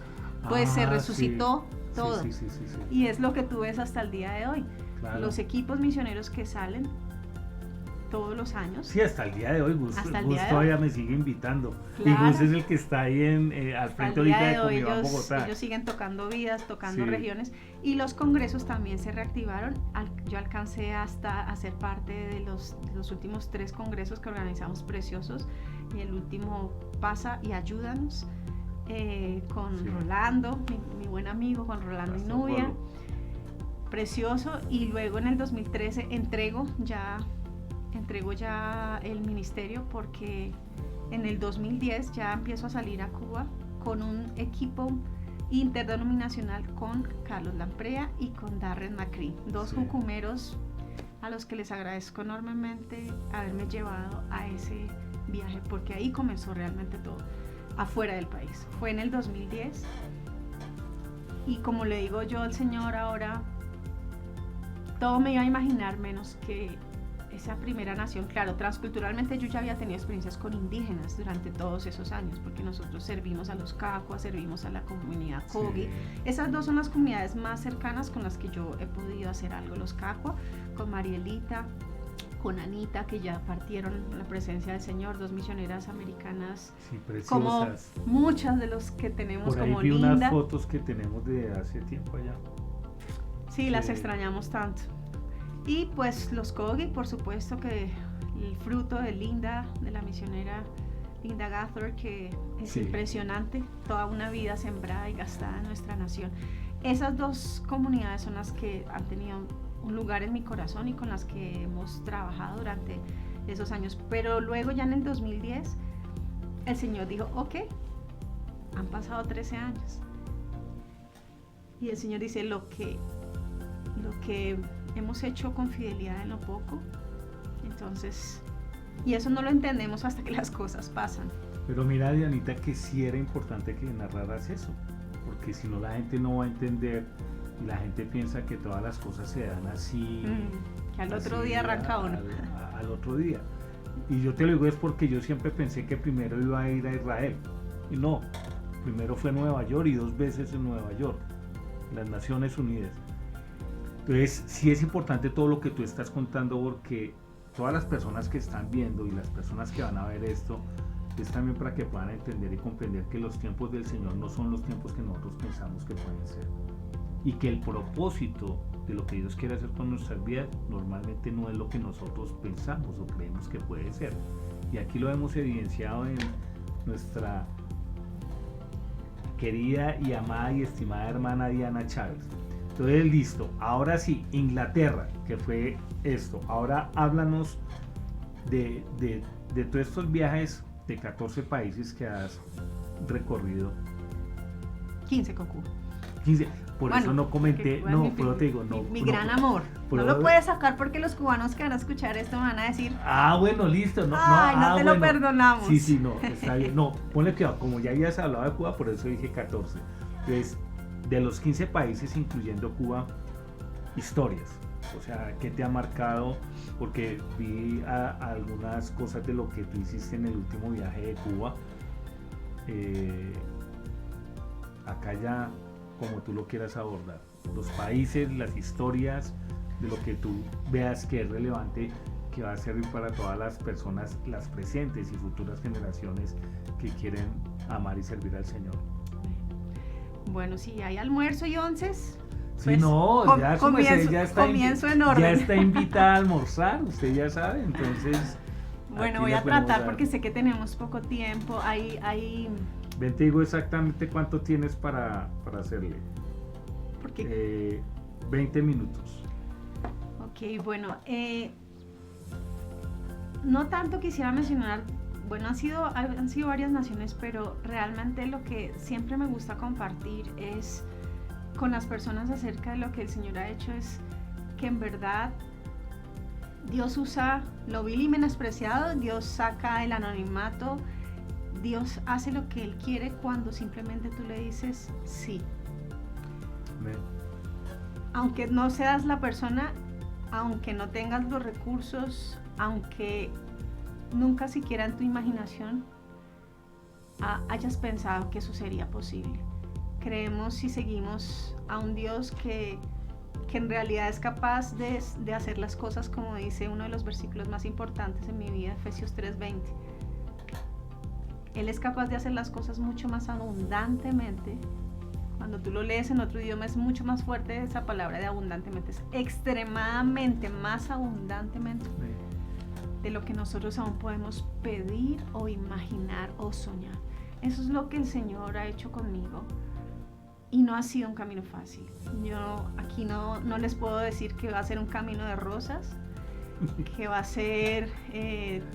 Pues se resucitó todo. Sí. Y es lo que tú ves hasta el día de hoy. Claro. Los equipos misioneros que salen todos los años. Sí, hasta el día de hoy, Gus todavía me sigue invitando. Claro. Y Gus es el que está ahí al frente ahorita de Comiván Bogotá. Ellos siguen tocando vidas, tocando Sí. regiones, y los congresos también se reactivaron. Yo alcancé hasta a ser parte de los últimos 3 congresos que organizamos preciosos, y el último Pasa y Ayúdanos, con Sí. Rolando, mi buen amigo, con Rolando Pastor y Nubia. Polo. Precioso. Y luego en el 2013 entrego ya el ministerio, porque en el 2010 ya empiezo a salir a Cuba con un equipo interdenominacional con Carlos Lamprea y con Darren McCree, 2 Sí. jucumeros a los que les agradezco enormemente haberme llevado a ese viaje, porque ahí comenzó realmente todo, afuera del país. Fue en el 2010 y, como le digo yo al Señor ahora, todo me iba a imaginar menos que esa primera nación. Claro, transculturalmente yo ya había tenido experiencias con indígenas durante todos esos años, porque nosotros servimos a los cacuas, servimos a la comunidad Kogi. Sí. Esas 2 son las comunidades más cercanas con las que yo he podido hacer algo, los cacuas, con Marielita, con Anita, que ya partieron en la presencia del Señor, 2 misioneras americanas, Sí, como preciosas. muchas de los que tenemos, Por ahí como vi Linda. unas fotos que tenemos de hace tiempo allá. Sí, las Sí. extrañamos tanto. Y pues los Kogi, por supuesto que el fruto de Linda, de la misionera Linda Gathor, que es Sí. impresionante, toda una vida sembrada y gastada en nuestra nación. Esas dos comunidades son las que han tenido un lugar en mi corazón y con las que hemos trabajado durante esos años. Pero luego ya en el 2010, el Señor dijo, ok, han pasado 13 años. Y el Señor dice, lo que hemos hecho con fidelidad en lo poco, entonces, y eso no lo entendemos hasta que las cosas pasan. Pero mira, Dianita, que sí era importante que narraras eso, porque si no la gente no va a entender y la gente piensa que todas las cosas se dan así. Que al otro así día arranca uno. Al otro día. Y yo te lo digo es porque yo siempre pensé que primero iba a ir a Israel. Y no, primero fue Nueva York y 2 veces en Nueva York, las Naciones Unidas. Entonces, sí es importante todo lo que tú estás contando, porque todas las personas que están viendo y las personas que van a ver esto, es también para que puedan entender y comprender que los tiempos del Señor no son los tiempos que nosotros pensamos que pueden ser. Y que el propósito de lo que Dios quiere hacer con nuestras vidas normalmente no es lo que nosotros pensamos o creemos que puede ser. Y aquí lo hemos evidenciado en nuestra querida y amada y estimada hermana Diana Chávez. Entonces, listo, ahora sí, Inglaterra, que fue esto. Ahora háblanos de todos estos viajes de 14 países que has recorrido. 15 con Cuba. 15, por Bueno, eso no comenté, Cuba no, es pero te digo, no. mi no, gran amor. No pero- lo puedes sacar porque los cubanos que van a escuchar esto van a decir, Bueno, listo. No, ay, no te lo bueno. perdonamos. Sí, no, está bien. No, ponle que como ya habías hablado de Cuba, por eso dije 14. Entonces, de los 15 países, incluyendo Cuba, historias. O sea, ¿qué te ha marcado? Porque vi algunas cosas de lo que tú hiciste en el último viaje de Cuba. Acá ya, como tú lo quieras abordar. Los países, las historias, de lo que tú veas que es relevante, que va a servir para todas las personas, las presentes y futuras generaciones que quieren amar y servir al Señor. Bueno, si hay almuerzo y onces, Sí, pues, no, ya su merced comienzo en orden. ya está invitada a almorzar, usted ya sabe, entonces. Bueno, aquí voy le a podemos tratar dar. porque sé que tenemos poco tiempo. Ven, te digo exactamente cuánto tienes para hacerle. Porque 20 minutos. Ok, bueno, no tanto quisiera mencionar, bueno, han sido varias naciones, pero realmente lo que siempre me gusta compartir es con las personas acerca de lo que el Señor ha hecho, es que en verdad Dios usa lo vil y menospreciado, Dios saca el anonimato, Dios hace lo que Él quiere cuando simplemente tú le dices sí. Amén. Aunque no seas la persona, aunque no tengas los recursos, aunque nunca siquiera en tu imaginación hayas pensado que eso sería posible. Creemos y seguimos a un Dios que en realidad es capaz de hacer las cosas como dice uno de los versículos más importantes en mi vida, Efesios 3:20. Él es capaz de hacer las cosas mucho más abundantemente. Cuando tú lo lees en otro idioma es mucho más fuerte esa palabra de abundantemente, es extremadamente más abundantemente de lo que nosotros aún podemos pedir o imaginar o soñar. Eso es lo que el Señor ha hecho conmigo y no ha sido un camino fácil. Yo aquí no les puedo decir que va a ser un camino de rosas, que va a ser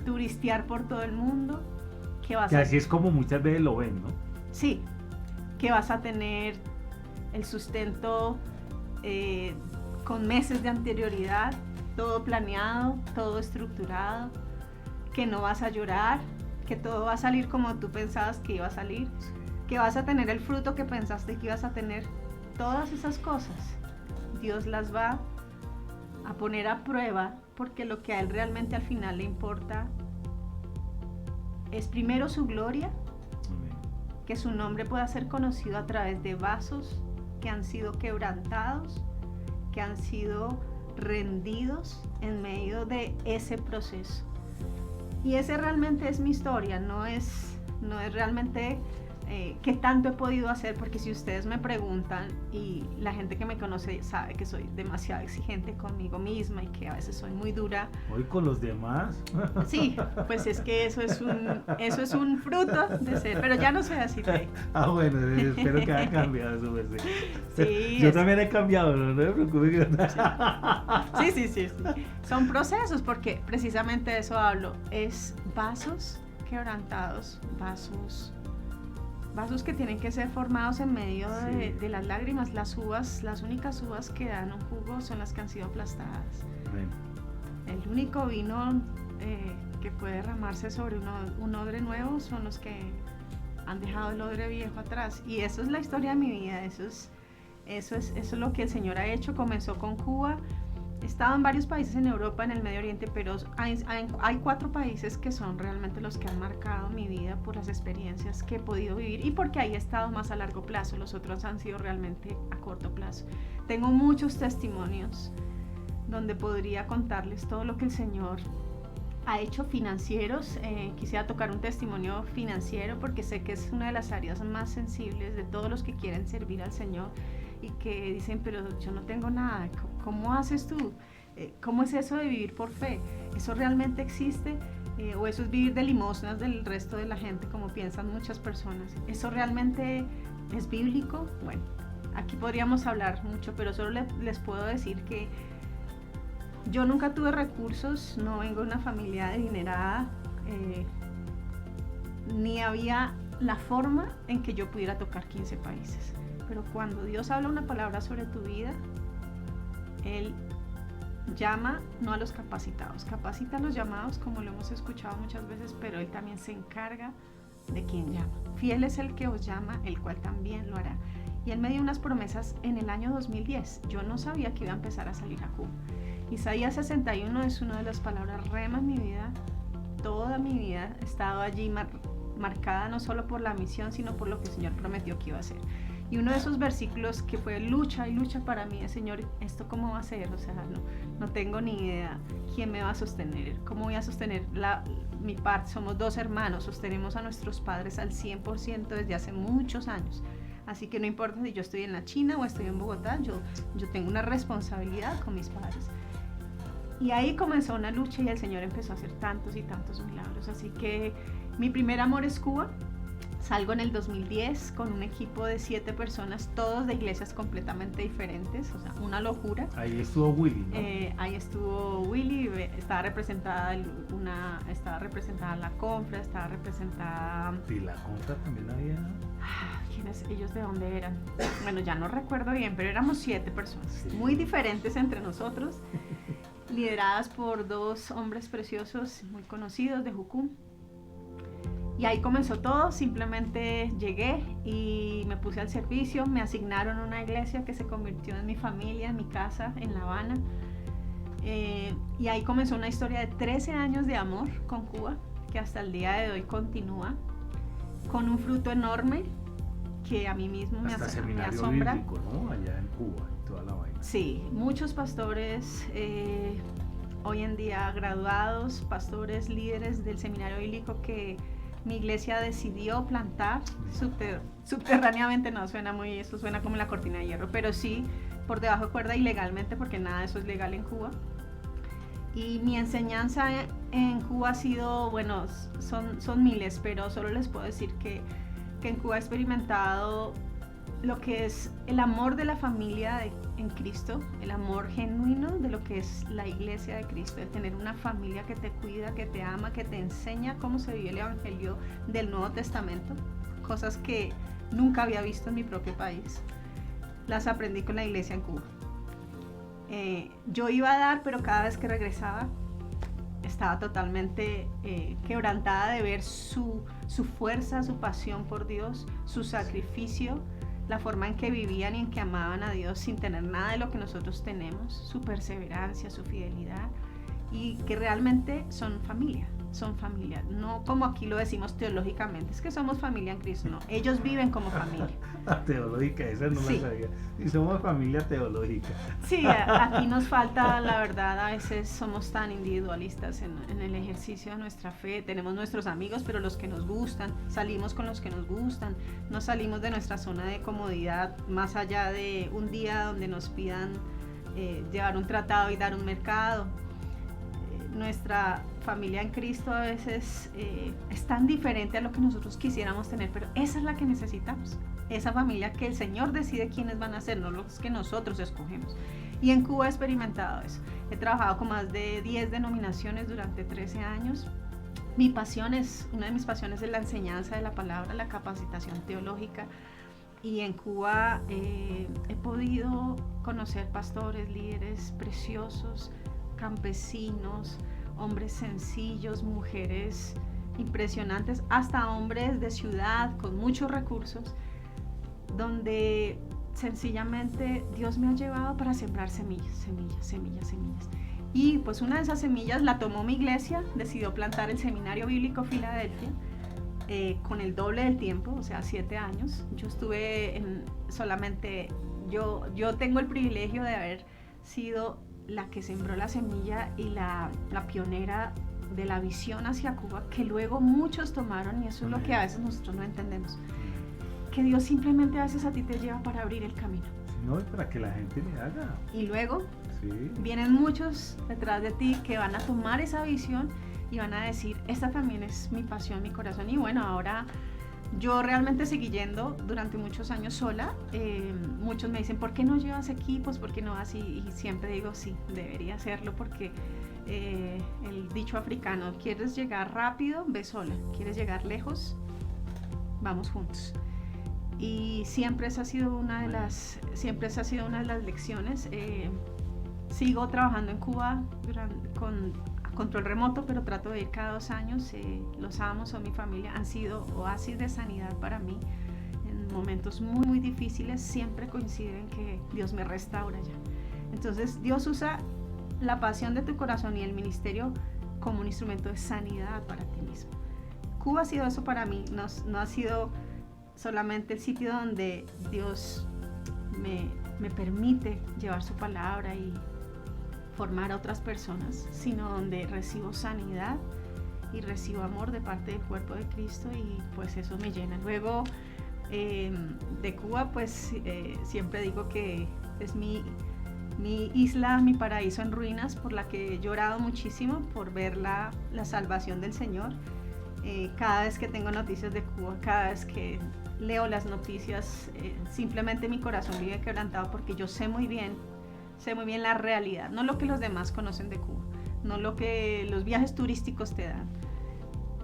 turistear por todo el mundo, que va a Que ser... así es como muchas veces lo ven, ¿no? Sí, que vas a tener el sustento con meses de anterioridad, todo planeado, todo estructurado, que no vas a llorar, que todo va a salir como tú pensabas que iba a salir, que vas a tener el fruto que pensaste que ibas a tener. Todas esas cosas Dios las va a poner a prueba, porque lo que a Él realmente al final le importa es primero su gloria, Amén. que su nombre pueda ser conocido a través de vasos que han sido quebrantados, que han sido rendidos en medio de ese proceso. Y ese realmente es mi historia, no es realmente qué tanto he podido hacer, porque si ustedes me preguntan, y la gente que me conoce sabe que soy demasiado exigente conmigo misma y que a veces soy muy dura. Hoy con los demás. Sí, pues es que eso es un fruto de ser, pero ya no soy así, Rey. Bueno, espero que haya cambiado eso, merced. Sí, Yo también he cambiado, no me preocupe. Sí. Son procesos, porque precisamente de eso hablo. Es vasos quebrantados, vasos que tienen que ser formados en medio de las lágrimas. Las únicas uvas que dan un jugo son las que han sido aplastadas. Bueno. El único vino que puede derramarse sobre un odre nuevo son los que han dejado el odre viejo atrás. Y eso es la historia de mi vida, eso es lo que el Señor ha hecho. Comenzó con Cuba. He estado en varios países en Europa, en el Medio Oriente, pero hay 4 países que son realmente los que han marcado mi vida por las experiencias que he podido vivir y porque ahí he estado más a largo plazo. Los otros han sido realmente a corto plazo. Tengo muchos testimonios donde podría contarles todo lo que el Señor ha hecho, financieros. Quisiera tocar un testimonio financiero porque sé que es una de las áreas más sensibles de todos los que quieren servir al Señor y que dicen, pero yo no tengo nada, ¿cómo haces tú? ¿Cómo es eso de vivir por fe? ¿Eso realmente existe? ¿O eso es vivir de limosnas del resto de la gente, como piensan muchas personas? ¿Eso realmente es bíblico? Bueno, aquí podríamos hablar mucho, pero solo les puedo decir que yo nunca tuve recursos, no vengo de una familia adinerada, ni había la forma en que yo pudiera tocar 15 países. Pero cuando Dios habla una palabra sobre tu vida, Él llama no a los capacitados, capacita a los llamados, como lo hemos escuchado muchas veces, pero Él también se encarga de quien llama. Fiel es el que os llama, el cual también lo hará. Y Él me dio unas promesas en el año 2010. Yo no sabía que iba a empezar a salir a Cuba. Isaías 61 es una de las palabras rema en mi vida. Toda mi vida he estado allí marcada no solo por la misión, sino por lo que el Señor prometió que iba a hacer. Y uno de esos versículos que fue lucha y lucha para mí es, Señor, ¿esto cómo va a ser? O sea, no tengo ni idea quién me va a sostener, cómo voy a sostener mi parte. Somos 2 hermanos, sostenemos a nuestros padres al 100% desde hace muchos años. Así que no importa si yo estoy en la China o estoy en Bogotá, yo tengo una responsabilidad con mis padres. Y ahí comenzó una lucha y el Señor empezó a hacer tantos y tantos milagros. Así que mi primer amor es Cuba. Salgo en el 2010 con un equipo de 7 personas, todos de iglesias completamente diferentes, o sea, una locura. Ahí estuvo Willy, ¿no? Ahí estuvo Willy, estaba representada la Confra, estaba representada... ¿Y la Confra también había? ¿Quiénes? ¿Ellos de dónde eran? Bueno, ya no recuerdo bien, pero éramos 7 personas, sí, muy diferentes entre nosotros, lideradas por 2 hombres preciosos, muy conocidos de Jucum. Y ahí comenzó todo, simplemente llegué y me puse al servicio, me asignaron una iglesia que se convirtió en mi familia, en mi casa, en La Habana. Y ahí comenzó una historia de 13 años de amor con Cuba, que hasta el día de hoy continúa, con un fruto enorme que a mí mismo me asombra. Bíblico, ¿no? Allá en Cuba, toda la vaina. Sí, muchos pastores hoy en día graduados, pastores líderes del seminario bíblico que mi iglesia decidió plantar subterráneamente. No suena muy, eso suena como la cortina de hierro, pero sí por debajo de cuerda, ilegalmente, porque nada de eso es legal en Cuba. Y mi enseñanza en Cuba ha sido, bueno, son miles, pero solo les puedo decir que en Cuba he experimentado lo que es el amor de la familia en Cristo, el amor genuino de lo que es la iglesia de Cristo, el tener una familia que te cuida, que te ama, que te enseña cómo se vive el evangelio del Nuevo Testamento, cosas que nunca había visto en mi propio país. Las aprendí con la iglesia en Cuba. Yo iba a dar, pero cada vez que regresaba estaba totalmente quebrantada de ver su fuerza, su pasión por Dios, su sacrificio, la forma en que vivían y en que amaban a Dios sin tener nada de lo que nosotros tenemos, su perseverancia, su fidelidad, y que realmente son familia. son familia, no como aquí lo decimos teológicamente, es que somos familia en Cristo, no, ellos viven como familia. La teológica, esa no Sí. la sabía. Y somos familia teológica. Sí, aquí nos falta, la verdad, a veces somos tan individualistas en el ejercicio de nuestra fe, tenemos nuestros amigos, pero los que nos gustan, salimos con los que nos gustan, no salimos de nuestra zona de comodidad, más allá de un día donde nos pidan llevar un tratado y dar un mercado. Nuestra familia en Cristo a veces es tan diferente a lo que nosotros quisiéramos tener, pero esa es la que necesitamos, esa familia que el Señor decide quiénes van a ser, no los que nosotros escogemos. Y en Cuba he experimentado eso, he trabajado con más de 10 denominaciones durante 13 años. Una de mis pasiones es la enseñanza de la palabra, la capacitación teológica, y en Cuba he podido conocer pastores, líderes preciosos, campesinos, hombres sencillos, mujeres impresionantes, hasta hombres de ciudad con muchos recursos, donde sencillamente Dios me ha llevado para sembrar semillas. Y pues una de esas semillas la tomó mi iglesia, decidió plantar el Seminario Bíblico Filadelfia con el doble del tiempo, o sea, 7 años. Yo estuve yo tengo el privilegio de haber sido la que sembró la semilla y la pionera de la visión hacia Cuba, que luego muchos tomaron, y eso es lo que a veces nosotros no entendemos, que Dios simplemente a veces a ti te lleva para abrir el camino. No, es para que la gente le haga. Y luego Sí. vienen muchos detrás de ti que van a tomar esa visión y van a decir, esta también es mi pasión, mi corazón. Y bueno, ahora yo realmente seguí yendo durante muchos años sola. Muchos me dicen, ¿por qué no llevas equipos? ¿Por qué no vas? Y siempre digo, sí, debería hacerlo, porque el dicho africano, ¿quieres llegar rápido? Ve sola. ¿Quieres llegar lejos? Vamos juntos. Y siempre esa ha sido una de las lecciones. Sigo trabajando en Cuba con control remoto, pero trato de ir cada 2 años. Los amo, son mi familia, han sido oasis de sanidad para mí. En momentos muy, muy difíciles siempre coinciden que Dios me restaura ya. Entonces Dios usa la pasión de tu corazón y el ministerio como un instrumento de sanidad para ti mismo. Cuba ha sido eso para mí, no ha sido solamente el sitio donde Dios me permite llevar su palabra y formar a otras personas, sino donde recibo sanidad y recibo amor de parte del cuerpo de Cristo, y pues eso me llena. Luego de Cuba, pues siempre digo que es mi isla, mi paraíso en ruinas, por la que he llorado muchísimo por ver la salvación del Señor. Cada vez que tengo noticias de Cuba, cada vez que leo las noticias, simplemente mi corazón vive quebrantado, porque yo sé muy bien la realidad, no lo que los demás conocen de Cuba, no lo que los viajes turísticos te dan.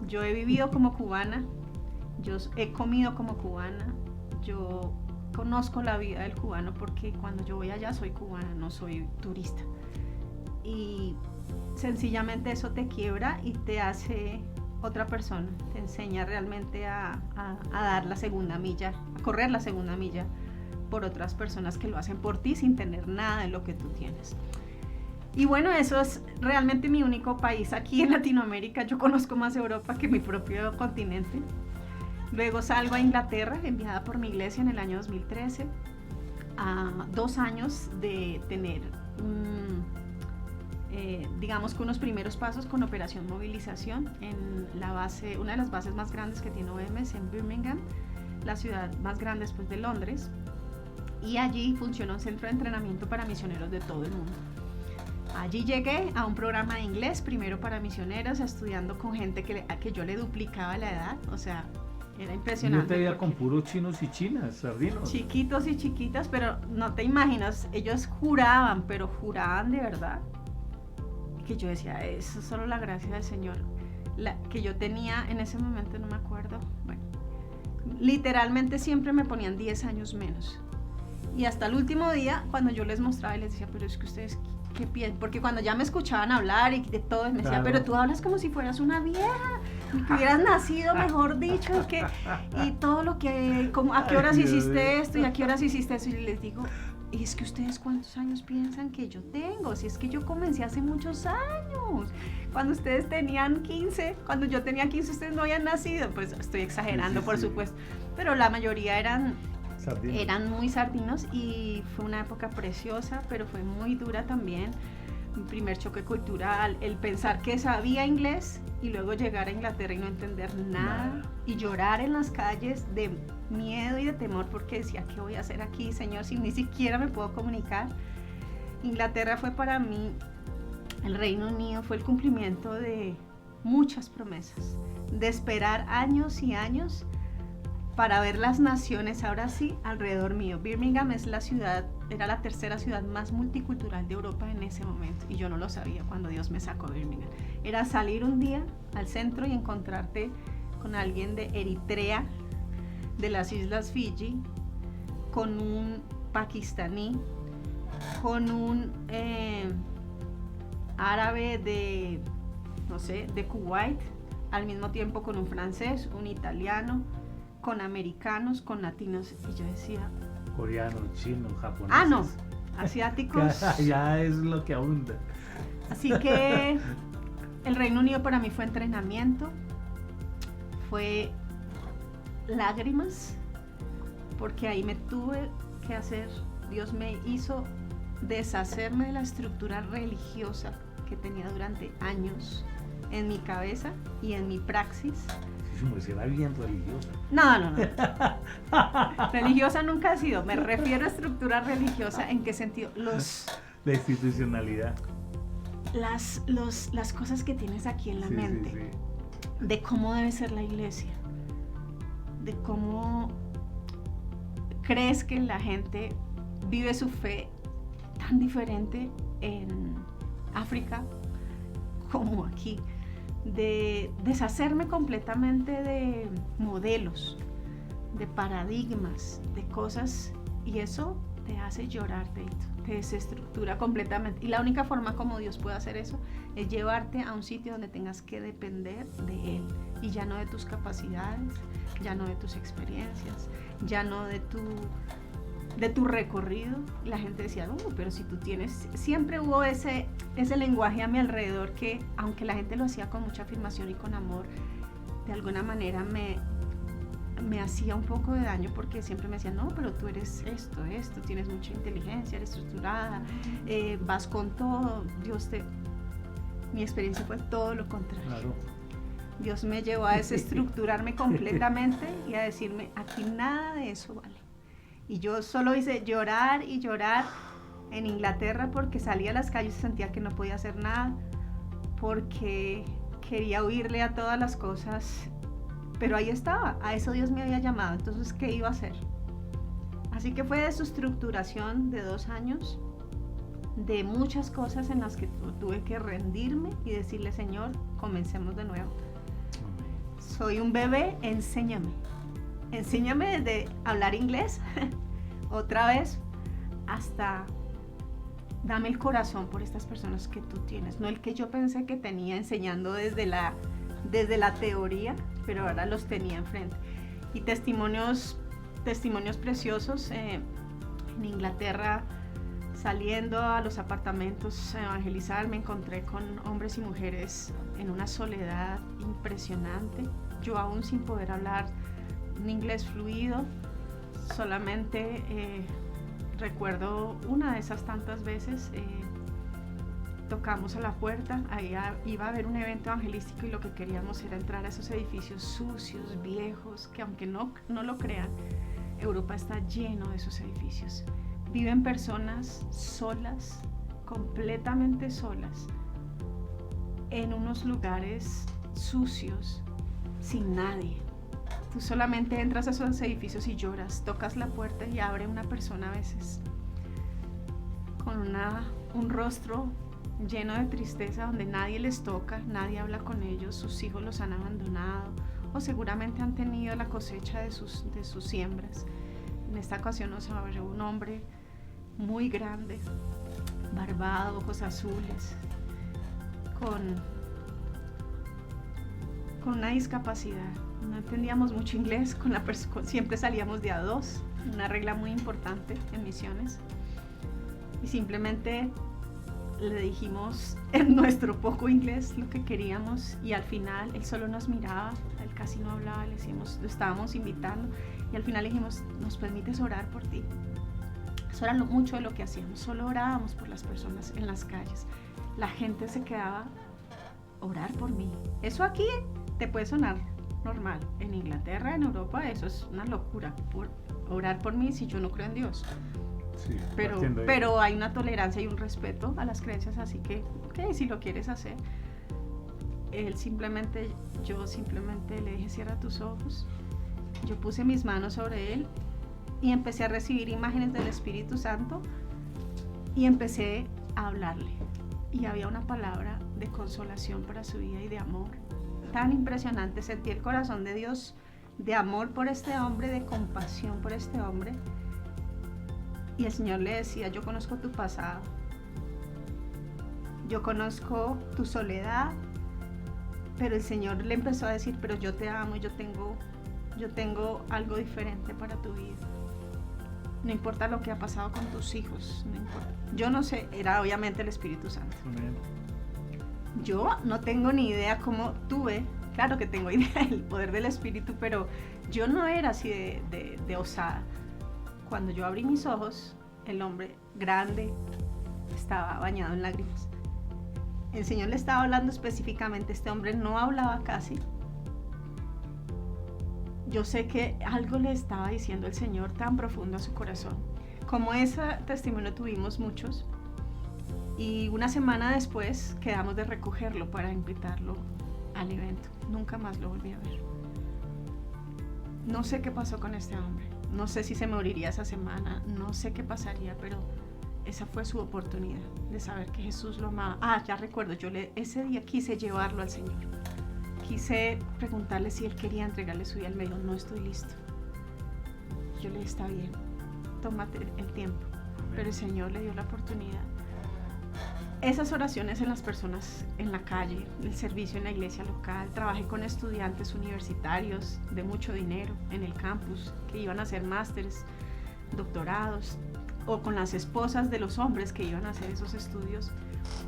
Yo he vivido como cubana, yo he comido como cubana, yo conozco la vida del cubano, porque cuando yo voy allá soy cubana, no soy turista. Y sencillamente eso te quiebra y te hace otra persona, te enseña realmente a dar la segunda milla, a correr la segunda milla por otras personas que lo hacen por ti sin tener nada de lo que tú tienes. Y bueno, eso es realmente mi único país aquí en Latinoamérica. Yo conozco más Europa que mi propio continente. Luego salgo a Inglaterra, enviada por mi iglesia en el año 2013, a 2 años de tener digamos que unos primeros pasos con Operación Movilización en una de las bases más grandes que tiene OMS en Birmingham, la ciudad más grande después de Londres, y allí funciona un centro de entrenamiento para misioneros de todo el mundo. Allí llegué a un programa de inglés, primero para misioneros, estudiando con gente que yo le duplicaba la edad, o sea, era impresionante. Yo te veía con puros chinos y chinas, sardinos. Chiquitos y chiquitas, pero no te imaginas, ellos juraban, pero juraban de verdad, que yo decía, eso es solo la gracia del Señor, que yo tenía en ese momento, no me acuerdo, bueno, literalmente siempre me ponían 10 años menos. Y hasta el último día, cuando yo les mostraba y les decía, pero es que ustedes, ¿qué piensan? Porque cuando ya me escuchaban hablar y de todo, me decía, Claro. pero tú hablas como si fueras una vieja, que hubieras nacido, mejor dicho, y todo lo que, como, ¿a qué horas Ay, Dios hiciste mío. esto y a qué horas hiciste eso? Y les digo, y es que ustedes cuántos años piensan que yo tengo, si es que yo comencé hace muchos años, cuando ustedes tenían 15, cuando yo tenía 15 ustedes no habían nacido, pues estoy exagerando, por supuesto, pero la mayoría eran muy sardinos y fue una época preciosa, pero fue muy dura también. Mi primer choque cultural, el pensar que sabía inglés y luego llegar a Inglaterra y no entender nada y llorar en las calles de miedo y de temor porque decía, ¿qué voy a hacer aquí, señor, si ni siquiera me puedo comunicar? Inglaterra fue para mí, el Reino Unido fue el cumplimiento de muchas promesas, de esperar años y años para ver las naciones, ahora sí, alrededor mío. Birmingham es la ciudad, era la tercera ciudad más multicultural de Europa en ese momento, y yo no lo sabía cuando Dios me sacó de Birmingham. Era salir un día al centro y encontrarte con alguien de Eritrea, de las Islas Fiji, con un pakistaní, con un árabe de, no sé, de Kuwait, al mismo tiempo con un francés, un italiano, con americanos, con latinos, y yo decía... Coreanos, chinos, japoneses. Ah, no, asiáticos. Ya es lo que abunda. Así que el Reino Unido para mí fue entrenamiento, fue lágrimas, porque ahí me tuve que hacer, Dios me hizo deshacerme de la estructura religiosa que tenía durante años en mi cabeza y en mi praxis. Pues era bien religiosa. No. Religiosa nunca he sido. Me refiero a estructura religiosa. ¿En qué sentido? La institucionalidad. Las cosas que tienes aquí en la mente. Sí. De cómo debe ser la iglesia. De cómo crees que la gente vive su fe tan diferente en África como aquí. De deshacerme completamente de modelos, de paradigmas, de cosas, y eso te hace llorar, te desestructura completamente. Y la única forma como Dios puede hacer eso es llevarte a un sitio donde tengas que depender de Él, y ya no de tus capacidades, ya no de tus experiencias, ya no de tu recorrido. La gente decía, no, pero si tú tienes, siempre hubo ese lenguaje a mi alrededor que, aunque la gente lo hacía con mucha afirmación y con amor, de alguna manera me hacía un poco de daño, porque siempre me decían, no, pero tú eres esto, tienes mucha inteligencia, eres estructurada, vas con todo. Mi experiencia fue todo lo contrario. Claro. Dios me llevó a desestructurarme completamente y a decirme, aquí nada de eso vale. Y yo solo hice llorar y llorar en Inglaterra, porque salía a las calles y sentía que no podía hacer nada, porque quería huirle a todas las cosas, pero ahí estaba, a eso Dios me había llamado. Entonces, ¿qué iba a hacer? Así que fue de su estructuración de 2 años, de muchas cosas en las que tuve que rendirme y decirle, Señor, comencemos de nuevo. Soy un bebé, enséñame desde hablar inglés otra vez hasta dame el corazón por estas personas que tú tienes, no el que yo pensé que tenía enseñando desde la teoría, pero ahora los tenía enfrente. Y testimonios preciosos en Inglaterra, saliendo a los apartamentos a evangelizar, me encontré con hombres y mujeres en una soledad impresionante, yo aún sin poder hablar un inglés fluido. Solamente recuerdo una de esas tantas veces, tocamos a la puerta, ahí iba a haber un evento evangelístico y lo que queríamos era entrar a esos edificios sucios, viejos, que aunque no lo crean, Europa está lleno de esos edificios. Viven personas solas, completamente solas, en unos lugares sucios, sin nadie. Tú solamente entras a esos edificios y lloras, tocas la puerta y abre una persona a veces con un rostro lleno de tristeza, donde nadie les toca, nadie habla con ellos, sus hijos los han abandonado o seguramente han tenido la cosecha de sus siembras. En esta ocasión nos abrió un hombre muy grande, barbado, ojos azules, con una discapacidad. No entendíamos mucho inglés, siempre salíamos de a 2, una regla muy importante en misiones. y simplemente le dijimos en nuestro poco inglés lo que queríamos, y al final él solo nos miraba, él casi no hablaba, le decíamos, lo estábamos invitando, y al final le dijimos, ¿nos permites orar por ti? Eso era mucho de lo que hacíamos, solo orábamos por las personas en las calles. La gente se quedaba, orar por mí. Eso aquí te puede sonar normal, en Inglaterra, en Europa, eso es una locura, orar por mí si yo no creo en Dios. Sí, pero hay una tolerancia y un respeto a las creencias, así que, ok, si lo quieres hacer. Yo simplemente le dije, cierra tus ojos. Yo puse mis manos sobre él y empecé a recibir imágenes del Espíritu Santo y empecé a hablarle. Y había una palabra de consolación para su vida y de amor. Tan impresionante, sentí el corazón de Dios, de amor por este hombre, de compasión por este hombre. Y el Señor le decía, yo conozco tu pasado, yo conozco tu soledad, pero el Señor le empezó a decir, pero yo te amo, yo tengo algo diferente para tu vida. No importa lo que ha pasado con tus hijos, no importa. Yo no sé, era obviamente el Espíritu Santo. Amén. Yo no tengo ni idea cómo tuve, claro que tengo idea del poder del Espíritu, pero yo no era así de osada. Cuando yo abrí mis ojos, el hombre grande estaba bañado en lágrimas. El Señor le estaba hablando específicamente, este hombre no hablaba casi. Yo sé que algo le estaba diciendo el Señor tan profundo a su corazón. Como ese testimonio tuvimos muchos, y una semana después quedamos de recogerlo para invitarlo al evento. Nunca más lo volví a ver. No sé qué pasó con este hombre. No sé si se moriría esa semana, no sé qué pasaría, pero esa fue su oportunidad de saber que Jesús lo amaba. Ya recuerdo, ese día quise llevarlo al Señor. Quise preguntarle si él quería entregarle su vida. Él me dijo, no estoy listo. Yo le dije, está bien, tómate el tiempo. Pero el Señor le dio la oportunidad. Esas oraciones en las personas en la calle, el servicio en la iglesia local, trabajé con estudiantes universitarios de mucho dinero en el campus que iban a hacer másteres, doctorados, o con las esposas de los hombres que iban a hacer esos estudios.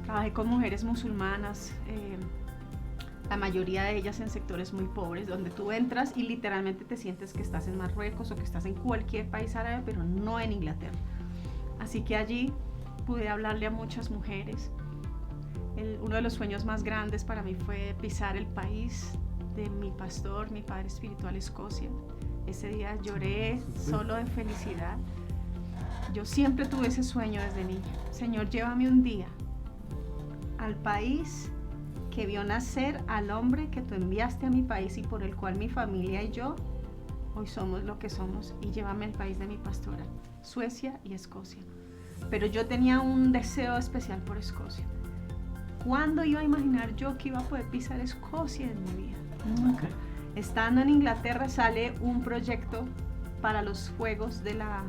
Trabajé con mujeres musulmanas, la mayoría de ellas en sectores muy pobres, donde tú entras y literalmente te sientes que estás en Marruecos o que estás en cualquier país árabe, pero no en Inglaterra. Así que allí pude hablarle a muchas mujeres. Uno de los sueños más grandes para mí fue pisar el país de mi pastor, mi padre espiritual, Escocia. Ese día lloré solo de felicidad. Yo siempre tuve ese sueño desde niña. Señor, llévame un día al país que vio nacer al hombre que tú enviaste a mi país y por el cual mi familia y yo hoy somos lo que somos, y llévame al país de mi pastora, Suecia y Escocia. Pero yo tenía un deseo especial por Escocia. ¿Cuándo iba a imaginar yo que iba a poder pisar Escocia en mi vida? Nunca. Estando en Inglaterra sale un proyecto para los Juegos de la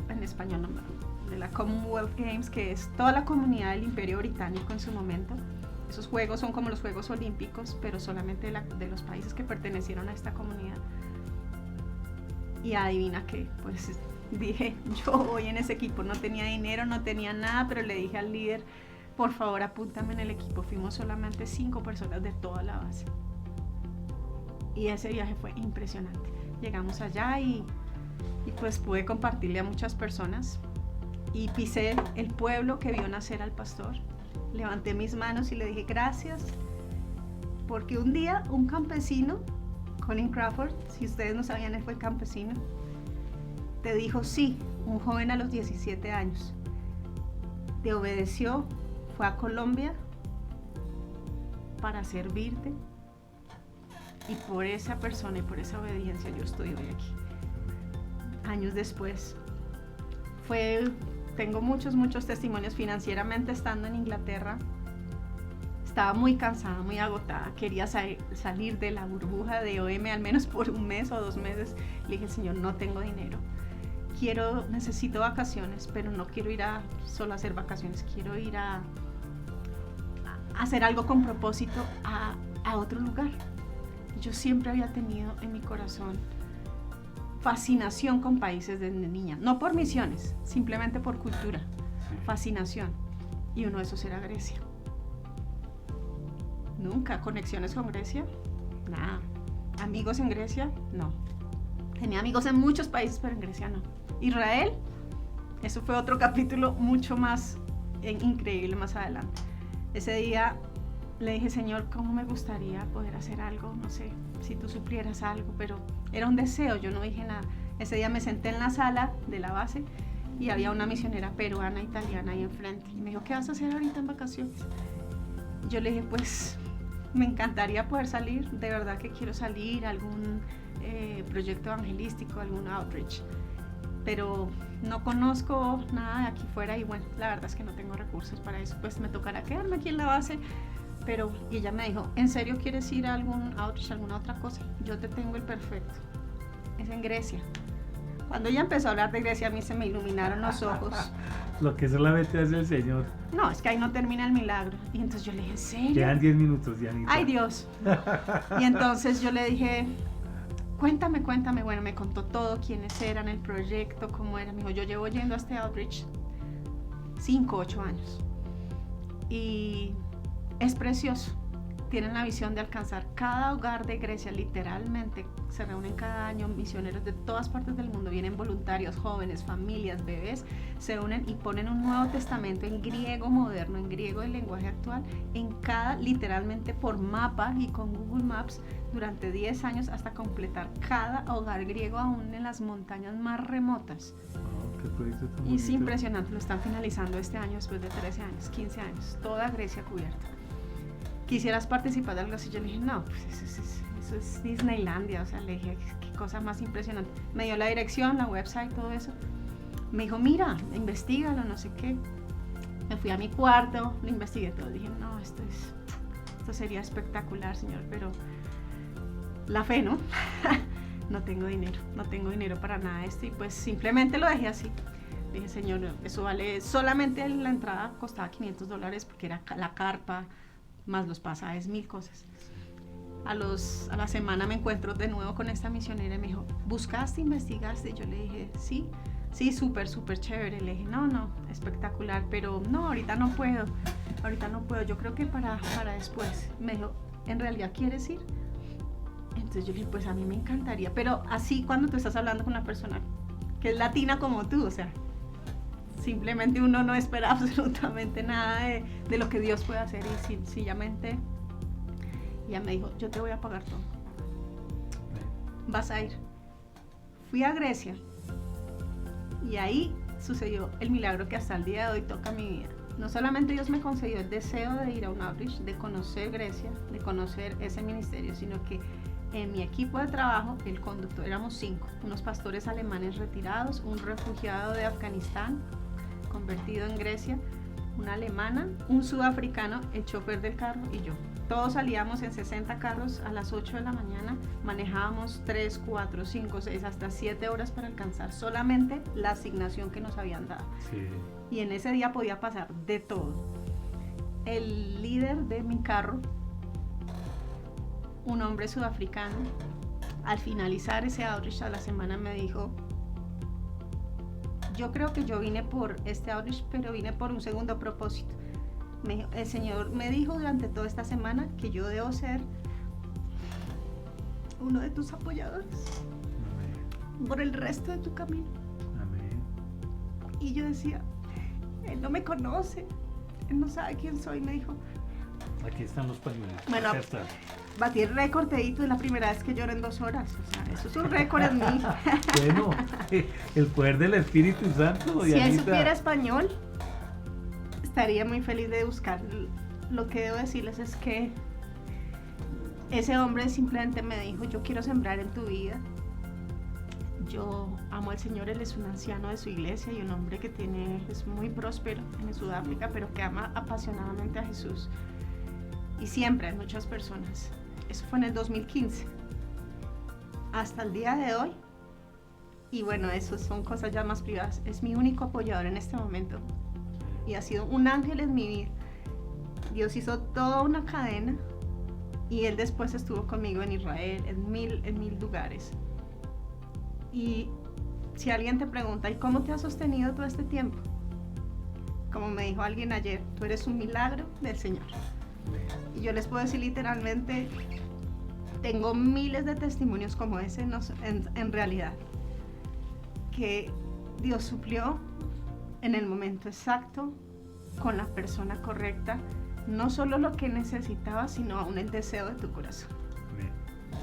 en español no, de la Commonwealth Games, que es toda la comunidad del Imperio Británico en su momento. Esos juegos son como los Juegos Olímpicos, pero solamente de los países que pertenecieron a esta comunidad. Y adivina qué, pues dije, yo voy en ese equipo. No tenía dinero, no tenía nada, pero le dije al líder, por favor apúntame en el equipo. Fuimos solamente 5 personas de toda la base. Y ese viaje fue impresionante. Llegamos allá y pues pude compartirle a muchas personas. Y pisé el pueblo que vio nacer al pastor. Levanté mis manos y le dije gracias, porque un día un campesino, Colin Crawford, si ustedes no sabían, él fue campesino, te dijo sí, un joven a los 17 años, te obedeció, fue a Colombia para servirte, y por esa persona y por esa obediencia yo estoy hoy aquí. Años después, tengo muchos testimonios. Financieramente, estando en Inglaterra, estaba muy cansada, muy agotada, quería salir de la burbuja de OM al menos por 1 mes o 2 meses. Le dije, Señor, no tengo dinero, necesito vacaciones, pero no quiero ir solo a hacer vacaciones, quiero ir a hacer algo con propósito a otro lugar. Yo siempre había tenido en mi corazón fascinación con países desde niña, no por misiones, simplemente por cultura, fascinación. Y uno de esos era Grecia. Nunca conexiones con Grecia, nada. Amigos en Grecia, no. Tenía amigos en muchos países, pero en Grecia no. Israel, eso fue otro capítulo mucho más increíble más adelante. Ese día le dije, Señor, ¿cómo me gustaría poder hacer algo? No sé, si tú suplieras algo, pero era un deseo, yo no dije nada. Ese día me senté en la sala de la base y había una misionera peruana, italiana ahí enfrente. Y me dijo, ¿qué vas a hacer ahorita en vacaciones? Yo le dije, pues, me encantaría poder salir, de verdad que quiero salir a algún proyecto evangelístico, algún outreach, pero no conozco nada de aquí fuera y bueno, la verdad es que no tengo recursos para eso, pues me tocará quedarme aquí en la base. Pero, y ella me dijo, ¿en serio quieres ir a algún outreach, alguna otra cosa? Yo te tengo el perfecto, es en Grecia. Cuando ella empezó a hablar de Grecia, a mí se me iluminaron los ojos. Lo que solamente hace el Señor. No, es que ahí no termina el milagro. Y entonces yo le dije, ¿en serio? Quedan 10 minutos, Dianita. ¡Ay, Dios! Y entonces yo le dije, cuéntame. Bueno, me contó todo, quiénes eran, el proyecto, cómo era. Me dijo, yo llevo yendo a este outreach 8 años. Y es precioso. Tienen la visión de alcanzar cada hogar de Grecia, literalmente. Se reúnen cada año misioneros de todas partes del mundo. Vienen voluntarios, jóvenes, familias, bebés. Se unen y ponen un Nuevo Testamento en griego moderno, en griego del lenguaje actual, en cada, literalmente por mapa y con Google Maps, durante 10 años hasta completar cada hogar griego, aún en las montañas más remotas. Oh, qué proyecto tan Y es bonito. impresionante, lo están finalizando este año después de 13 años, 15 años, toda Grecia cubierta. ¿Quisieras participar de algo así? Yo le dije, no, pues eso es Disneylandia, o sea, le dije, qué cosa más impresionante. Me dio la dirección, la website, todo eso. Me dijo, mira, investígalo, no sé qué. Me fui a mi cuarto, lo investigué todo. Dije, no, esto sería espectacular, Señor, pero la fe, ¿no? No tengo dinero para nada de esto. Y pues simplemente lo dejé así. Dije, Señor, eso vale, solamente la entrada costaba $500 porque era la carpa, más los pasajes, 1000 cosas. A la semana me encuentro de nuevo con esta misionera y me dijo, ¿buscaste, investigaste? Y yo le dije, sí, súper chévere. Le dije, no, espectacular, pero no, ahorita no puedo, yo creo que para después. Me dijo, ¿en realidad quieres ir? Entonces yo le dije, pues a mí me encantaría, pero así cuando tú estás hablando con una persona que es latina como tú, o sea, simplemente uno no espera absolutamente nada de lo que Dios puede hacer y sencillamente ella me dijo, yo te voy a pagar todo, vas a ir. Fui a Grecia y ahí sucedió el milagro que hasta el día de hoy toca mi vida. No solamente Dios me concedió el deseo de ir a un outreach, de conocer Grecia, de conocer ese ministerio, sino que en mi equipo de trabajo, el conductor, éramos 5, unos pastores alemanes retirados, un refugiado de Afganistán, convertido en Grecia, una alemana, un sudafricano, el chofer del carro y yo. Todos salíamos en 60 carros a las 8 de la mañana, manejábamos 3, 4, 5, 6, hasta 7 horas para alcanzar solamente la asignación que nos habían dado. Sí. Y en ese día podía pasar de todo. El líder de mi carro, un hombre sudafricano, al finalizar ese outreach a la semana me dijo, yo creo que yo vine por este outreach, pero vine por un segundo propósito. El Señor me dijo durante toda esta semana que yo debo ser uno de tus apoyadores. Amén. Por el resto de tu camino. Amén. Y yo decía, Él no me conoce, Él no sabe quién soy. Me dijo, Aquí están los pañuelos. bueno, Acá está. batí el récord de hito, es la primera vez que lloro en 2 horas. O sea, eso es un récord en mí. Bueno, el poder del Espíritu Santo, Si él Dianita. supiera español, estaría muy feliz de buscar. Lo que debo decirles es que ese hombre simplemente me dijo, yo quiero sembrar en tu vida. Yo amo al Señor, él es un anciano de su iglesia y un hombre que es muy próspero en Sudáfrica, pero que ama apasionadamente a Jesús. Y siempre hay muchas personas. Eso fue en el 2015. Hasta el día de hoy, y bueno, eso son cosas ya más privadas, es mi único apoyador en este momento. Y ha sido un ángel en mi vida. Dios hizo toda una cadena y él después estuvo conmigo en Israel, en mil lugares. Y si alguien te pregunta, ¿y cómo te has sostenido todo este tiempo? Como me dijo alguien ayer, tú eres un milagro del Señor. Y yo les puedo decir literalmente, tengo miles de testimonios como ese en realidad, que Dios suplió en el momento exacto, con la persona correcta, no solo lo que necesitabas, sino aún el deseo de tu corazón.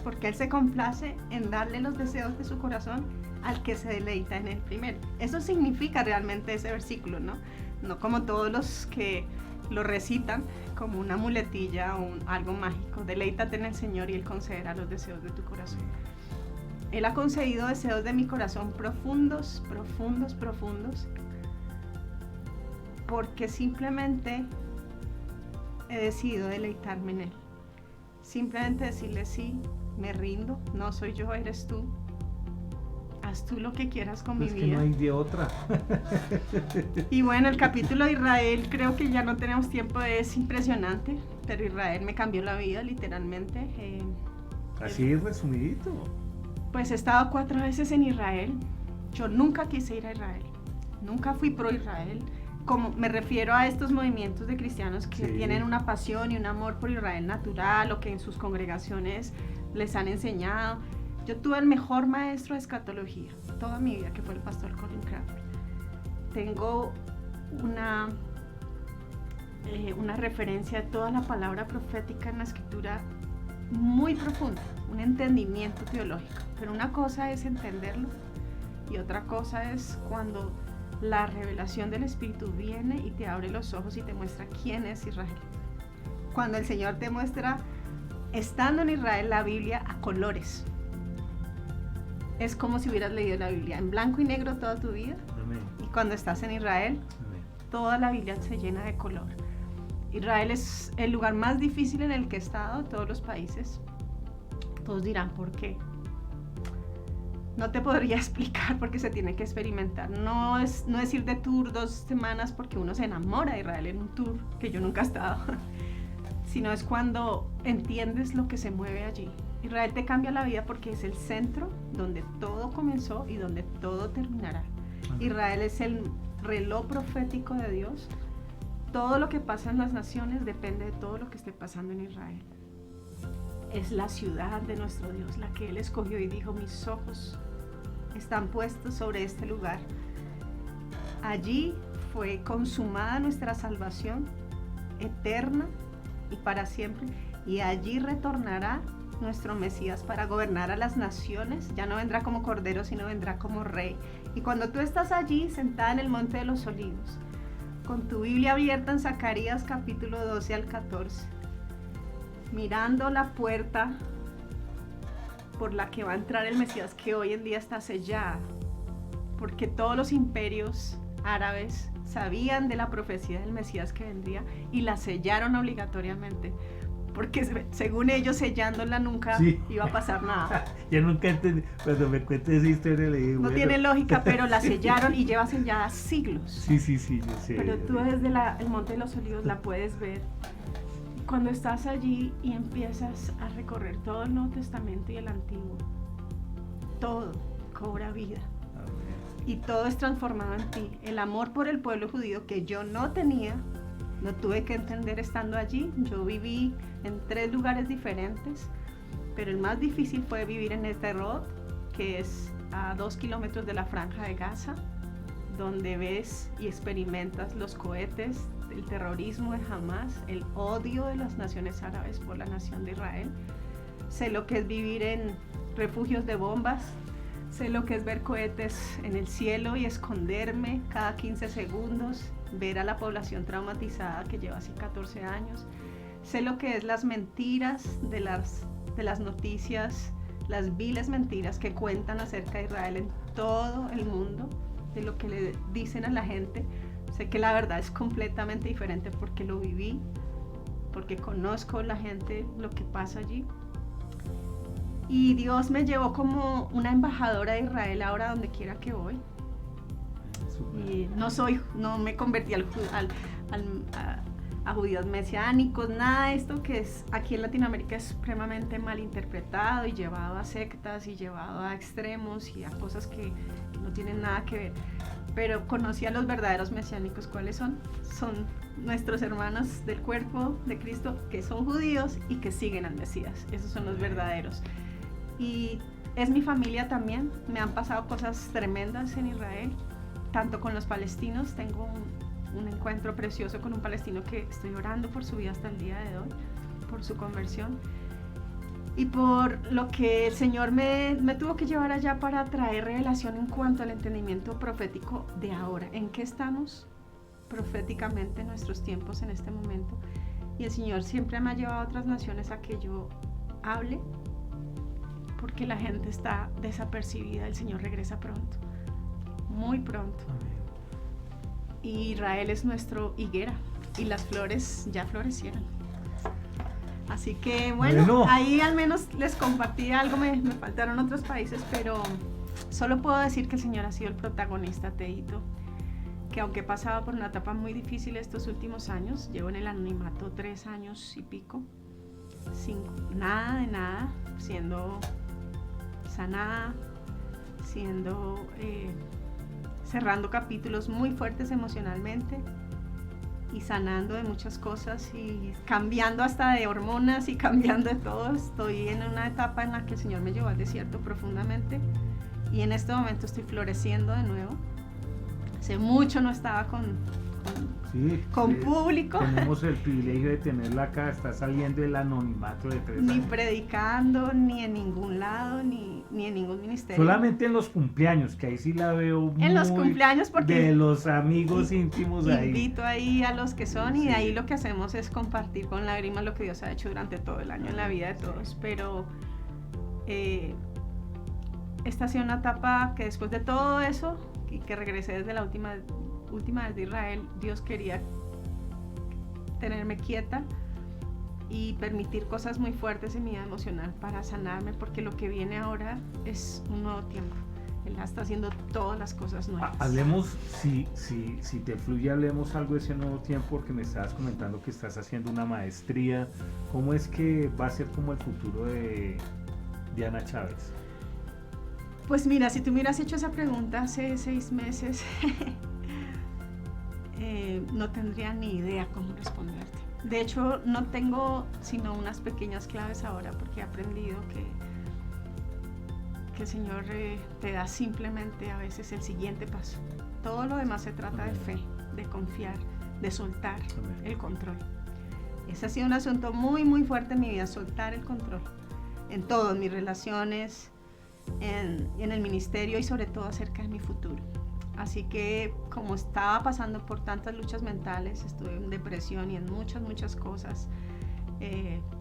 Porque Él se complace en darle los deseos de su corazón al que se deleita en Él primero. Eso significa realmente ese versículo, ¿no? No como todos los que lo recitan como una muletilla o algo mágico. Deleítate en el Señor y Él concederá los deseos de tu corazón. Él ha concedido deseos de mi corazón profundos, profundos, profundos, porque simplemente he decidido deleitarme en Él. Simplemente decirle sí, me rindo, no soy yo, eres tú. Haz tú lo que quieras con mi vida. Es que no hay de otra. Y bueno, el capítulo de Israel, creo que ya no tenemos tiempo, es impresionante, pero Israel me cambió la vida literalmente. Así resumidito. Pues he estado 4 veces en Israel. Yo nunca quise ir a Israel, nunca fui pro Israel. Como me refiero a estos movimientos de cristianos que tienen una pasión y un amor por Israel natural, o que en sus congregaciones les han enseñado. Yo tuve el mejor maestro de escatología toda mi vida, que fue el pastor Colin Crawford. Tengo una referencia de toda la palabra profética en la escritura muy profunda, un entendimiento teológico. Pero una cosa es entenderlo y otra cosa es cuando la revelación del Espíritu viene y te abre los ojos y te muestra quién es Israel. Cuando el Señor te muestra, estando en Israel, la Biblia a colores. Es como si hubieras leído la Biblia en blanco y negro toda tu vida. Amén. Y cuando estás en Israel, Amén. toda la Biblia se llena de color. Israel es el lugar más difícil en el que he estado de todos los países. Todos dirán, ¿por qué? No te podría explicar porque se tiene que experimentar. No es ir de tour 2 semanas porque uno se enamora de Israel en un tour, que yo nunca he estado, sino es cuando entiendes lo que se mueve allí. Israel te cambia la vida porque es el centro donde todo comenzó y donde todo terminará. Israel es el reloj profético de Dios. Todo lo que pasa en las naciones depende de todo lo que esté pasando en Israel. Es la ciudad de nuestro Dios, la que Él escogió y dijo, mis ojos están puestos sobre este lugar. Allí fue consumada nuestra salvación eterna y para siempre, y allí retornará nuestro Mesías para gobernar a las naciones. Ya no vendrá como cordero, sino vendrá como rey. Y cuando tú estás allí sentada en el Monte de los Olivos, con tu Biblia abierta en Zacarías capítulo 12 al 14, mirando la puerta por la que va a entrar el Mesías, que hoy en día está sellada, porque todos los imperios árabes sabían de la profecía del Mesías que vendría y la sellaron obligatoriamente, porque según ellos sellándola nunca iba a pasar nada. Yo nunca entendí, cuando me cuentes esa historia le digo, no tiene lógica, pero la sellaron y lleva sellada siglos. Sí, yo sé. Pero tú desde el Monte de los Olivos la puedes ver. Cuando estás allí y empiezas a recorrer todo el Nuevo Testamento y el Antiguo, todo cobra vida. Amén. Y todo es transformado en ti. El amor por el pueblo judío que yo no tenía, lo tuve que entender estando allí. Yo viví en 3 lugares diferentes, pero el más difícil fue vivir en Sderot, que es a 2 kilómetros de la Franja de Gaza, donde ves y experimentas los cohetes, el terrorismo de Hamas, el odio de las naciones árabes por la nación de Israel. Sé lo que es vivir en refugios de bombas, sé lo que es ver cohetes en el cielo y esconderme cada 15 segundos, ver a la población traumatizada que lleva así 14 años. Sé lo que es las mentiras de las noticias, las viles mentiras que cuentan acerca de Israel en todo el mundo, de lo que le dicen a la gente. Sé que la verdad es completamente diferente porque lo viví, porque conozco la gente, lo que pasa allí. Y Dios me llevó como una embajadora de Israel ahora donde quiera que voy. a judíos mesiánicos, nada de esto que es aquí en Latinoamérica es supremamente malinterpretado y llevado a sectas y llevado a extremos y a cosas que no tienen nada que ver. Pero conocí a los verdaderos mesiánicos. ¿Cuáles son? Son nuestros hermanos del cuerpo de Cristo que son judíos y que siguen al Mesías. Esos son los verdaderos. Y es mi familia también. Me han pasado cosas tremendas en Israel, tanto con los palestinos. Tengo un encuentro precioso con un palestino que estoy orando por su vida hasta el día de hoy, por su conversión. Y por lo que el Señor me tuvo que llevar allá para traer revelación en cuanto al entendimiento profético de ahora. ¿En qué estamos proféticamente en nuestros tiempos en este momento? Y el Señor siempre me ha llevado a otras naciones a que yo hable, porque la gente está desapercibida. El Señor regresa pronto, muy pronto. Y Israel es nuestro higuera y las flores ya florecieron. Así que bueno, ahí al menos les compartí algo, me faltaron otros países, pero solo puedo decir que el Señor ha sido el protagonista, Teito, que aunque he pasado por una etapa muy difícil estos últimos años, llevo en el anonimato 3 años y pico, sin nada de nada, siendo sanada, cerrando capítulos muy fuertes emocionalmente, y sanando de muchas cosas y cambiando hasta de hormonas y cambiando de todo. Estoy en una etapa en la que el Señor me llevó al desierto profundamente y en este momento estoy floreciendo de nuevo. Hace mucho no estaba con público. Tenemos el privilegio de tenerla acá, está saliendo del anonimato de 3 años. Ni predicando, ni en ningún lado, ni en ningún ministerio. Solamente en los cumpleaños, que ahí sí la veo muy... En los cumpleaños, porque... De los amigos íntimos ahí. Invito ahí a los que son, y de ahí lo que hacemos es compartir con lágrimas lo que Dios ha hecho durante todo el año en la vida de todos. Pero esta ha sido una etapa que después de todo eso, y que regresé desde la última vez de Israel, Dios quería tenerme quieta y permitir cosas muy fuertes en mi vida emocional para sanarme, porque lo que viene ahora es un nuevo tiempo. Él está haciendo todas las cosas nuevas. Hablemos, si te fluye, hablemos algo de ese nuevo tiempo, porque me estabas comentando que estás haciendo una maestría. ¿Cómo es que va a ser como el futuro de Diana Chávez? Pues mira, si tú me hubieras hecho esa pregunta hace 6 meses, no tendría ni idea cómo responderte. De hecho, no tengo sino unas pequeñas claves ahora, porque he aprendido que el Señor te da simplemente a veces el siguiente paso. Todo lo demás se trata de fe, de confiar, de soltar el control. Ese ha sido un asunto muy, muy fuerte en mi vida, soltar el control. En todo, en mis relaciones, en el ministerio y sobre todo acerca de mi futuro. Así que como estaba pasando por tantas luchas mentales, estuve en depresión y en muchas cosas,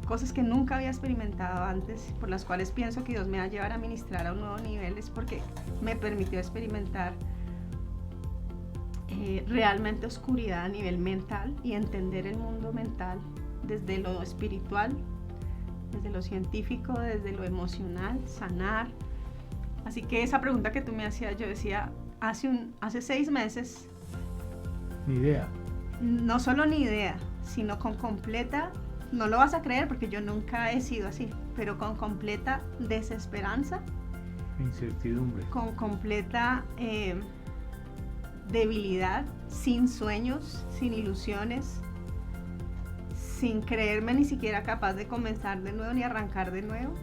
cosas que nunca había experimentado antes, por las cuales pienso que Dios me va a llevar a ministrar a un nuevo nivel, es porque me permitió experimentar realmente oscuridad a nivel mental y entender el mundo mental desde lo espiritual, desde lo científico, desde lo emocional, sanar. Así que esa pregunta que tú me hacías, yo decía, hace 6 meses... Ni idea. No solo ni idea, sino con completa, no lo vas a creer porque yo nunca he sido así, pero con completa desesperanza. Incertidumbre. Con completa debilidad, sin sueños, sin ilusiones, sin creerme ni siquiera capaz de comenzar de nuevo ni arrancar de nuevo.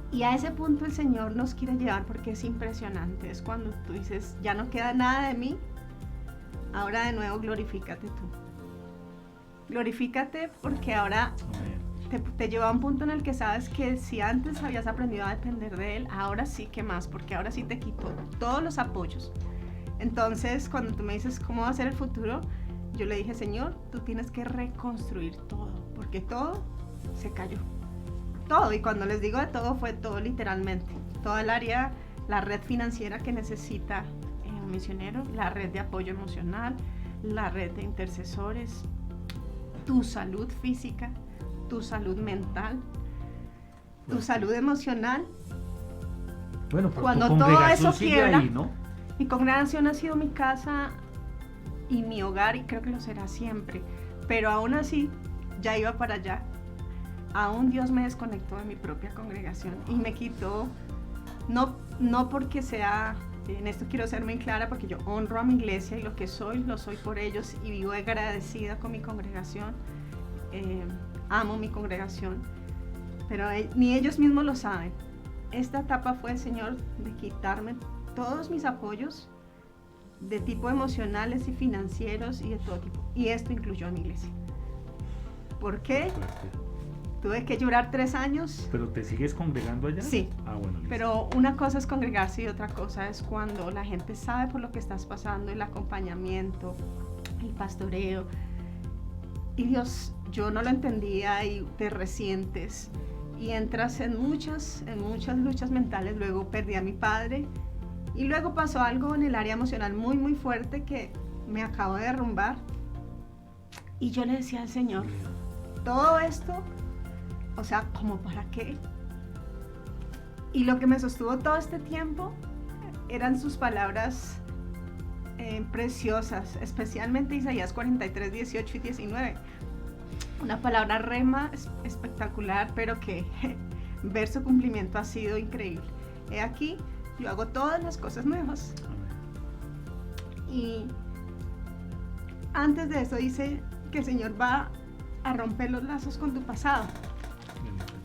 Y a ese punto el Señor nos quiere llevar, porque es impresionante. Es cuando tú dices, ya no queda nada de mí, ahora de nuevo glorifícate tú. Glorifícate, porque ahora te lleva a un punto en el que sabes que si antes habías aprendido a depender de Él, ahora sí que más, porque ahora sí te quitó todos los apoyos. Entonces, cuando tú me dices cómo va a ser el futuro, yo le dije, Señor, tú tienes que reconstruir todo, porque todo se cayó. Todo, y cuando les digo de todo, fue todo literalmente. Todo el área, la red financiera que necesita un misionero, la red de apoyo emocional, la red de intercesores, tu salud física, tu salud mental, tu salud emocional. Bueno, pero cuando tu todo eso sigue quiebra, ahí, ¿no? Mi congregación ha sido mi casa y mi hogar, y creo que lo será siempre. Pero aún así, ya iba para allá. Aún Dios me desconectó de mi propia congregación y me quitó, no porque sea, en esto quiero ser muy clara, porque yo honro a mi iglesia y lo que soy, lo soy por ellos y vivo agradecida con mi congregación, amo mi congregación, pero ni ellos mismos lo saben. Esta etapa fue el Señor de quitarme todos mis apoyos de tipo emocionales y financieros y de todo tipo, y esto incluyó a mi iglesia. ¿Por qué? Tuve que llorar 3 años. ¿Pero te sigues congregando allá? Sí. Ah, bueno. Listo. Pero una cosa es congregarse y otra cosa es cuando la gente sabe por lo que estás pasando, el acompañamiento, el pastoreo. Y Dios, yo no lo entendía y te resientes y entras en muchas luchas mentales. Luego perdí a mi padre y luego pasó algo en el área emocional muy, muy fuerte que me acabo de derrumbar. Y yo le decía al Señor, todo esto, o sea, ¿como para qué? Y lo que me sostuvo todo este tiempo eran sus palabras preciosas, especialmente Isaías 43, 18 y 19. Una palabra rema espectacular, pero que ver su cumplimiento ha sido increíble. He aquí, yo hago todas las cosas nuevas. Y antes de eso dice que el Señor va a romper los lazos con tu pasado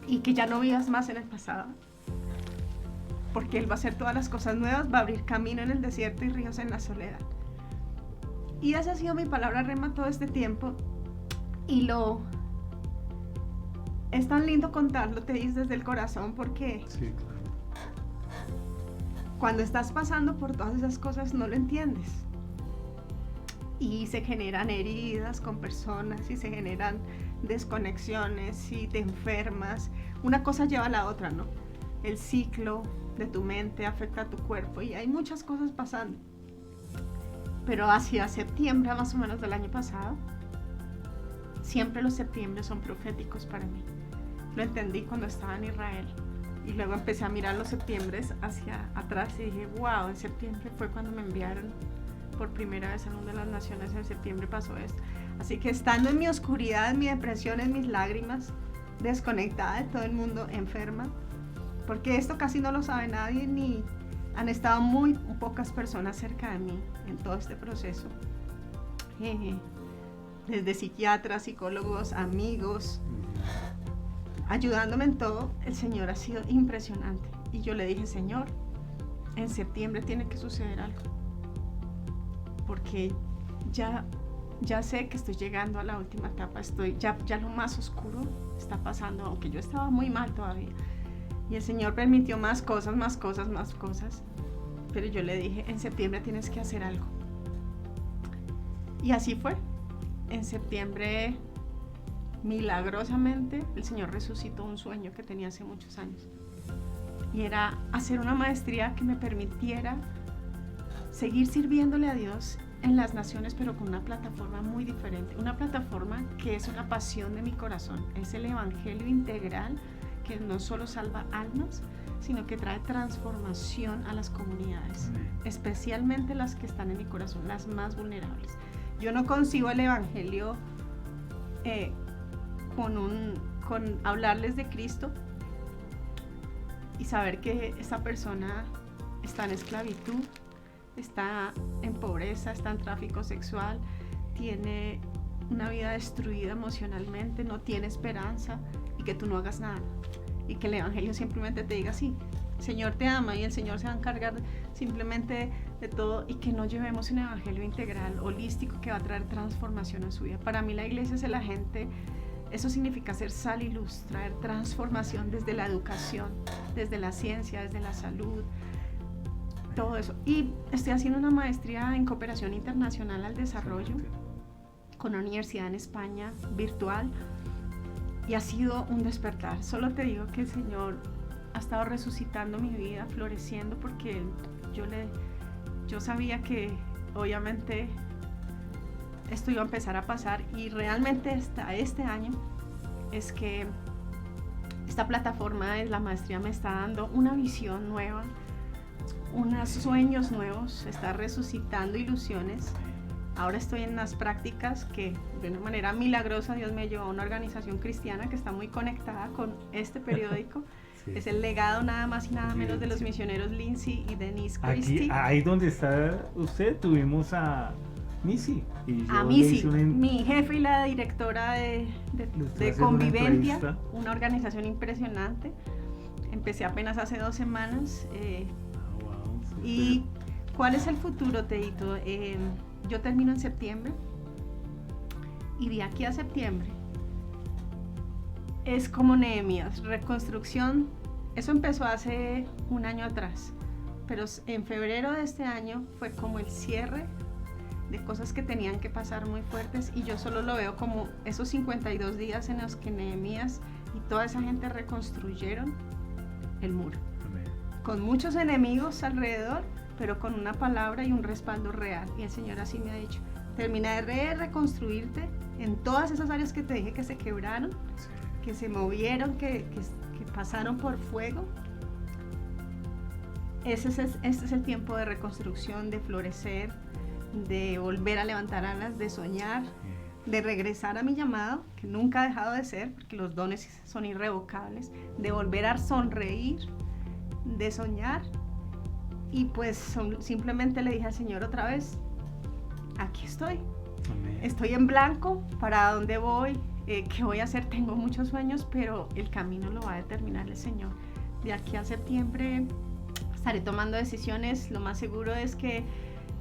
y que ya no vivas más en el pasado, porque Él va a hacer todas las cosas nuevas, va a abrir camino en el desierto y ríos en la soledad. Y esa ha sido mi palabra rema todo este tiempo, y es tan lindo contarlo, te dices desde el corazón, porque Sí, claro. cuando estás pasando por todas esas cosas no lo entiendes. Y se generan heridas con personas y se generan desconexiones y te enfermas. Una cosa lleva a la otra, ¿no? El ciclo de tu mente afecta a tu cuerpo y hay muchas cosas pasando. Pero hacia septiembre, más o menos del año pasado, siempre los septiembres son proféticos para mí. Lo entendí cuando estaba en Israel. Y luego empecé a mirar los septiembres hacia atrás y dije, wow, en septiembre fue cuando me enviaron por primera vez al mundo de las naciones. En septiembre pasó esto. Así que estando en mi oscuridad, en mi depresión, en mis lágrimas, desconectada de todo el mundo, enferma, porque esto casi no lo sabe nadie, ni han estado muy pocas personas cerca de mí en todo este proceso. Desde psiquiatras, psicólogos, amigos, ayudándome en todo. El Señor ha sido impresionante. Y yo le dije, Señor, en septiembre tiene que suceder algo, porque ya sé que estoy llegando a la última etapa, ya lo más oscuro está pasando, aunque yo estaba muy mal todavía. Y el Señor permitió más cosas, pero yo le dije, en septiembre tienes que hacer algo. Y así fue. En septiembre, milagrosamente, el Señor resucitó un sueño que tenía hace muchos años. Y era hacer una maestría que me permitiera seguir sirviéndole a Dios en las naciones, pero con una plataforma muy diferente. Una plataforma que es una pasión de mi corazón. Es el evangelio integral que no solo salva almas, sino que trae transformación a las comunidades, especialmente las que están en mi corazón, las más vulnerables. Yo no concibo el evangelio con hablarles de Cristo y saber que esa persona está en esclavitud, está en pobreza, está en tráfico sexual, tiene una vida destruida emocionalmente, no tiene esperanza, y que tú no hagas nada, y que el evangelio simplemente te diga, sí, el Señor te ama y el Señor se va a encargar simplemente de todo, y que no llevemos un evangelio integral, holístico, que va a traer transformación a su vida. Para mí la iglesia es el agente. Eso significa ser sal y luz, traer transformación desde la educación, desde la ciencia, desde la salud, todo eso. Y estoy haciendo una maestría en cooperación internacional al desarrollo con una universidad en España, virtual, y ha sido un despertar. Solo te digo que el Señor ha estado resucitando mi vida, floreciendo, porque yo sabía que obviamente esto iba a empezar a pasar, y realmente hasta este año es que esta plataforma de la maestría me está dando una visión nueva, unos sueños nuevos, está resucitando ilusiones, Ahora estoy en unas prácticas que de una manera milagrosa Dios me llevó a una organización cristiana que está muy conectada con este periódico. Sí. Es el legado nada más y nada menos de los Sí. misioneros Lindsay y Denise Aquí, Christie. ahí donde está usted, tuvimos a Missy. Y yo A le Missy, hice mi jefe y la directora de Le estoy de haciendo una Convivencia, entrevista. una organización impresionante. Empecé apenas hace 2 semanas. Wow, súper. ¿Y cuál es el futuro, Teito? Yo termino en septiembre y de aquí a septiembre es como Nehemías, reconstrucción. Eso empezó hace 1 año atrás, pero en febrero de este año fue como el cierre de cosas que tenían que pasar muy fuertes, y yo solo lo veo como esos 52 días en los que Nehemías y toda esa gente reconstruyeron el muro, Amén. con muchos enemigos alrededor, pero con una palabra y un respaldo real. Y el Señor así me ha dicho: termina de reconstruirte en todas esas áreas que te dije que se quebraron, Sí. que se movieron, que pasaron por fuego. Este es el tiempo de reconstrucción, de florecer, de volver a levantar alas, de soñar, de regresar a mi llamado, que nunca ha dejado de ser, porque los dones son irrevocables, de volver a sonreír, de soñar. Y pues simplemente le dije al Señor otra vez: aquí estoy, Amén. estoy en blanco, ¿para dónde voy? ¿Qué voy a hacer? Tengo muchos sueños, pero el camino lo va a determinar el Señor. De aquí a septiembre estaré tomando decisiones. Lo más seguro es que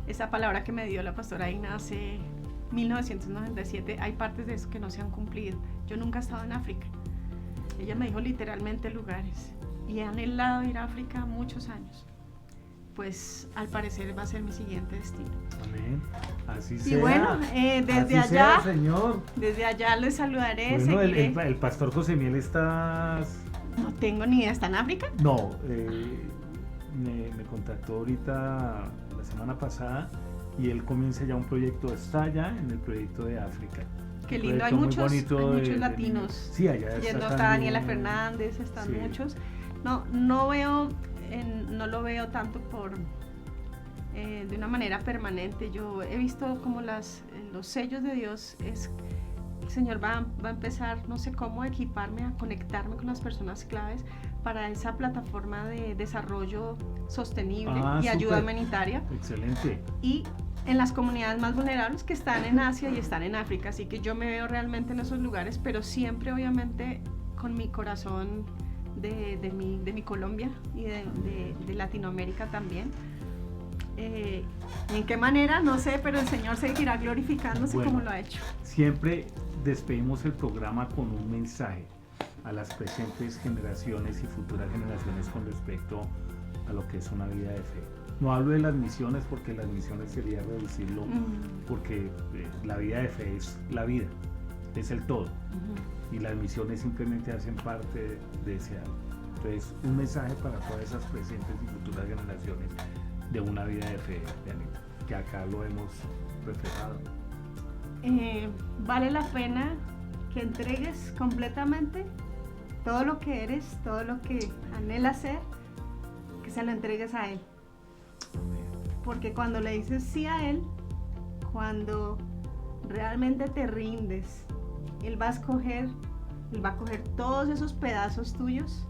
esa palabra que me dio la pastora Ina hace 1997, hay partes de eso que no se han cumplido. Yo nunca he estado en África. Ella me dijo literalmente lugares, y he anhelado ir a África muchos años. Pues al parecer va a ser mi siguiente destino. Amén. Así Y sea. bueno, desde Así allá, sea, Señor. desde allá les saludaré, Bueno, seguiré. el pastor José Miel está... No tengo ni idea, ¿está en África? No, me contactó ahorita la semana pasada, y él comienza ya un proyecto, está ya en el proyecto de África. Qué Un lindo, hay proyecto muy muchos, bonito hay muchos de latinos. niños. Sí, allá Yendo, está también. Daniela Fernández, están Sí. muchos. No veo, no lo veo tanto por de una manera permanente. Yo he visto como los sellos de Dios. El Señor va a empezar, no sé cómo, a equiparme, a conectarme con las personas claves para esa plataforma de desarrollo sostenible y ayuda súper. humanitaria. Excelente. Y en las comunidades más vulnerables que están en Asia y están en África. Así que yo me veo realmente en esos lugares, pero siempre obviamente con mi corazón de mi Colombia y de Latinoamérica también. ¿En qué manera? No sé, pero el Señor seguirá glorificándose Bueno, como lo ha hecho. Siempre despedimos el programa con un mensaje a las presentes generaciones y futuras generaciones con respecto a lo que es una vida de fe. No hablo de las misiones, porque las misiones sería reducirlo, porque la vida de fe es la vida, es el todo, y las misiones simplemente hacen parte de ese algo. Entonces, un mensaje para todas esas presentes y futuras generaciones de una vida de fe, Dianita, que acá lo hemos reflejado. Vale la pena que entregues completamente todo lo que eres, todo lo que anhelas ser, que se lo entregues a Él. Porque cuando le dices sí a Él, cuando realmente te rindes, Él va a coger todos esos pedazos tuyos,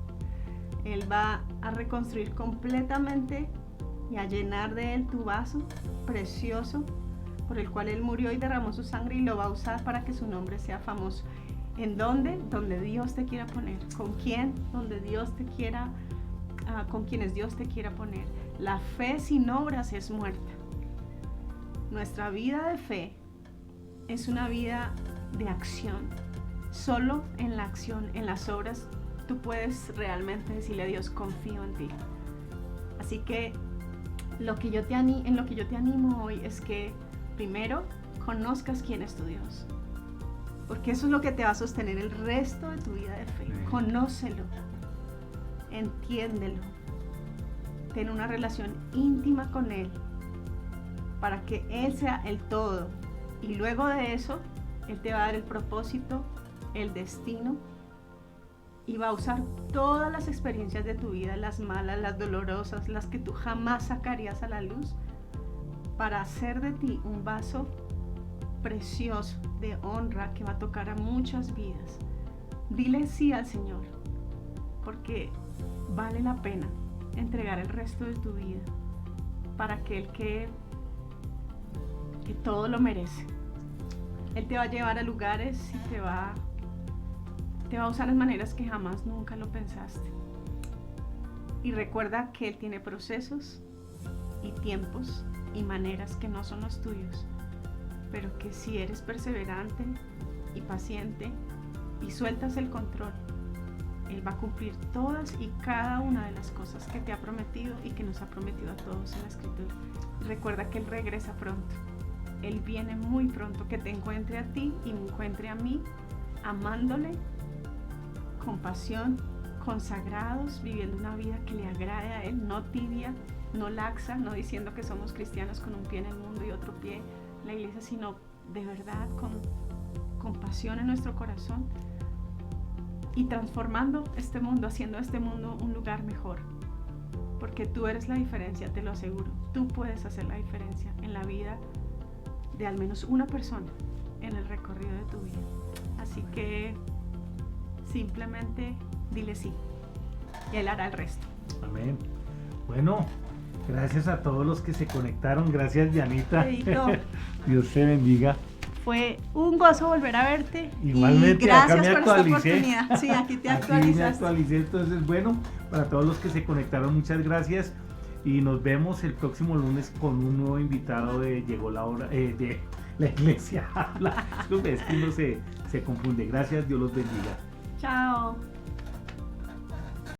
Él va a reconstruir completamente y a llenar de Él tu vaso precioso por el cual Él murió y derramó su sangre, y lo va a usar para que su nombre sea famoso. ¿En dónde? Donde Dios te quiera poner. ¿Con quién? Donde Dios te quiera, con quienes Dios te quiera poner. La fe sin obras es muerta. Nuestra vida de fe es una vida de acción. Solo en la acción, en las obras, tú puedes realmente decirle a Dios: confío en ti. Así que en lo que yo te animo hoy es que primero conozcas quién es tu Dios, porque eso es lo que te va a sostener el resto de tu vida de fe. Conócelo, entiéndelo, ten una relación íntima con Él para que Él sea el todo, y luego de eso Él te va a dar el propósito, el destino, y va a usar todas las experiencias de tu vida, las malas, las dolorosas, las que tú jamás sacarías a la luz, para hacer de ti un vaso precioso de honra que va a tocar a muchas vidas. Dile sí al Señor, porque vale la pena entregar el resto de tu vida para aquel que todo lo merece. Él te va a llevar a lugares y te va a usar en maneras que jamás nunca lo pensaste. Y recuerda que Él tiene procesos y tiempos y maneras que no son los tuyos, pero que si eres perseverante y paciente y sueltas el control, Él va a cumplir todas y cada una de las cosas que te ha prometido y que nos ha prometido a todos en la Escritura. Recuerda que Él regresa pronto. Él viene muy pronto, que te encuentre a ti y me encuentre a mí, amándole con pasión, consagrados, viviendo una vida que le agrade a Él, no tibia, no laxa, no diciendo que somos cristianos con un pie en el mundo y otro pie en la iglesia, sino de verdad con pasión en nuestro corazón y transformando este mundo, haciendo este mundo un lugar mejor. Porque tú eres la diferencia, te lo aseguro. Tú puedes hacer la diferencia en la vida de al menos una persona en el recorrido de tu vida. Así que simplemente dile sí y Él hará el resto. Amén. Bueno, gracias a todos los que se conectaron. Gracias, Dianita. Dios te bendiga. Fue un gozo volver a verte. Igualmente, y gracias acá me por esta actualicé. oportunidad. Sí, aquí te Aquí me actualizaste. actualicé. Entonces, bueno, para todos los que se conectaron, muchas gracias. Y nos vemos el próximo lunes con un nuevo invitado de Llegó la Hora de la Iglesia Habla. Es que uno se confunde. Gracias, Dios los bendiga. Chao.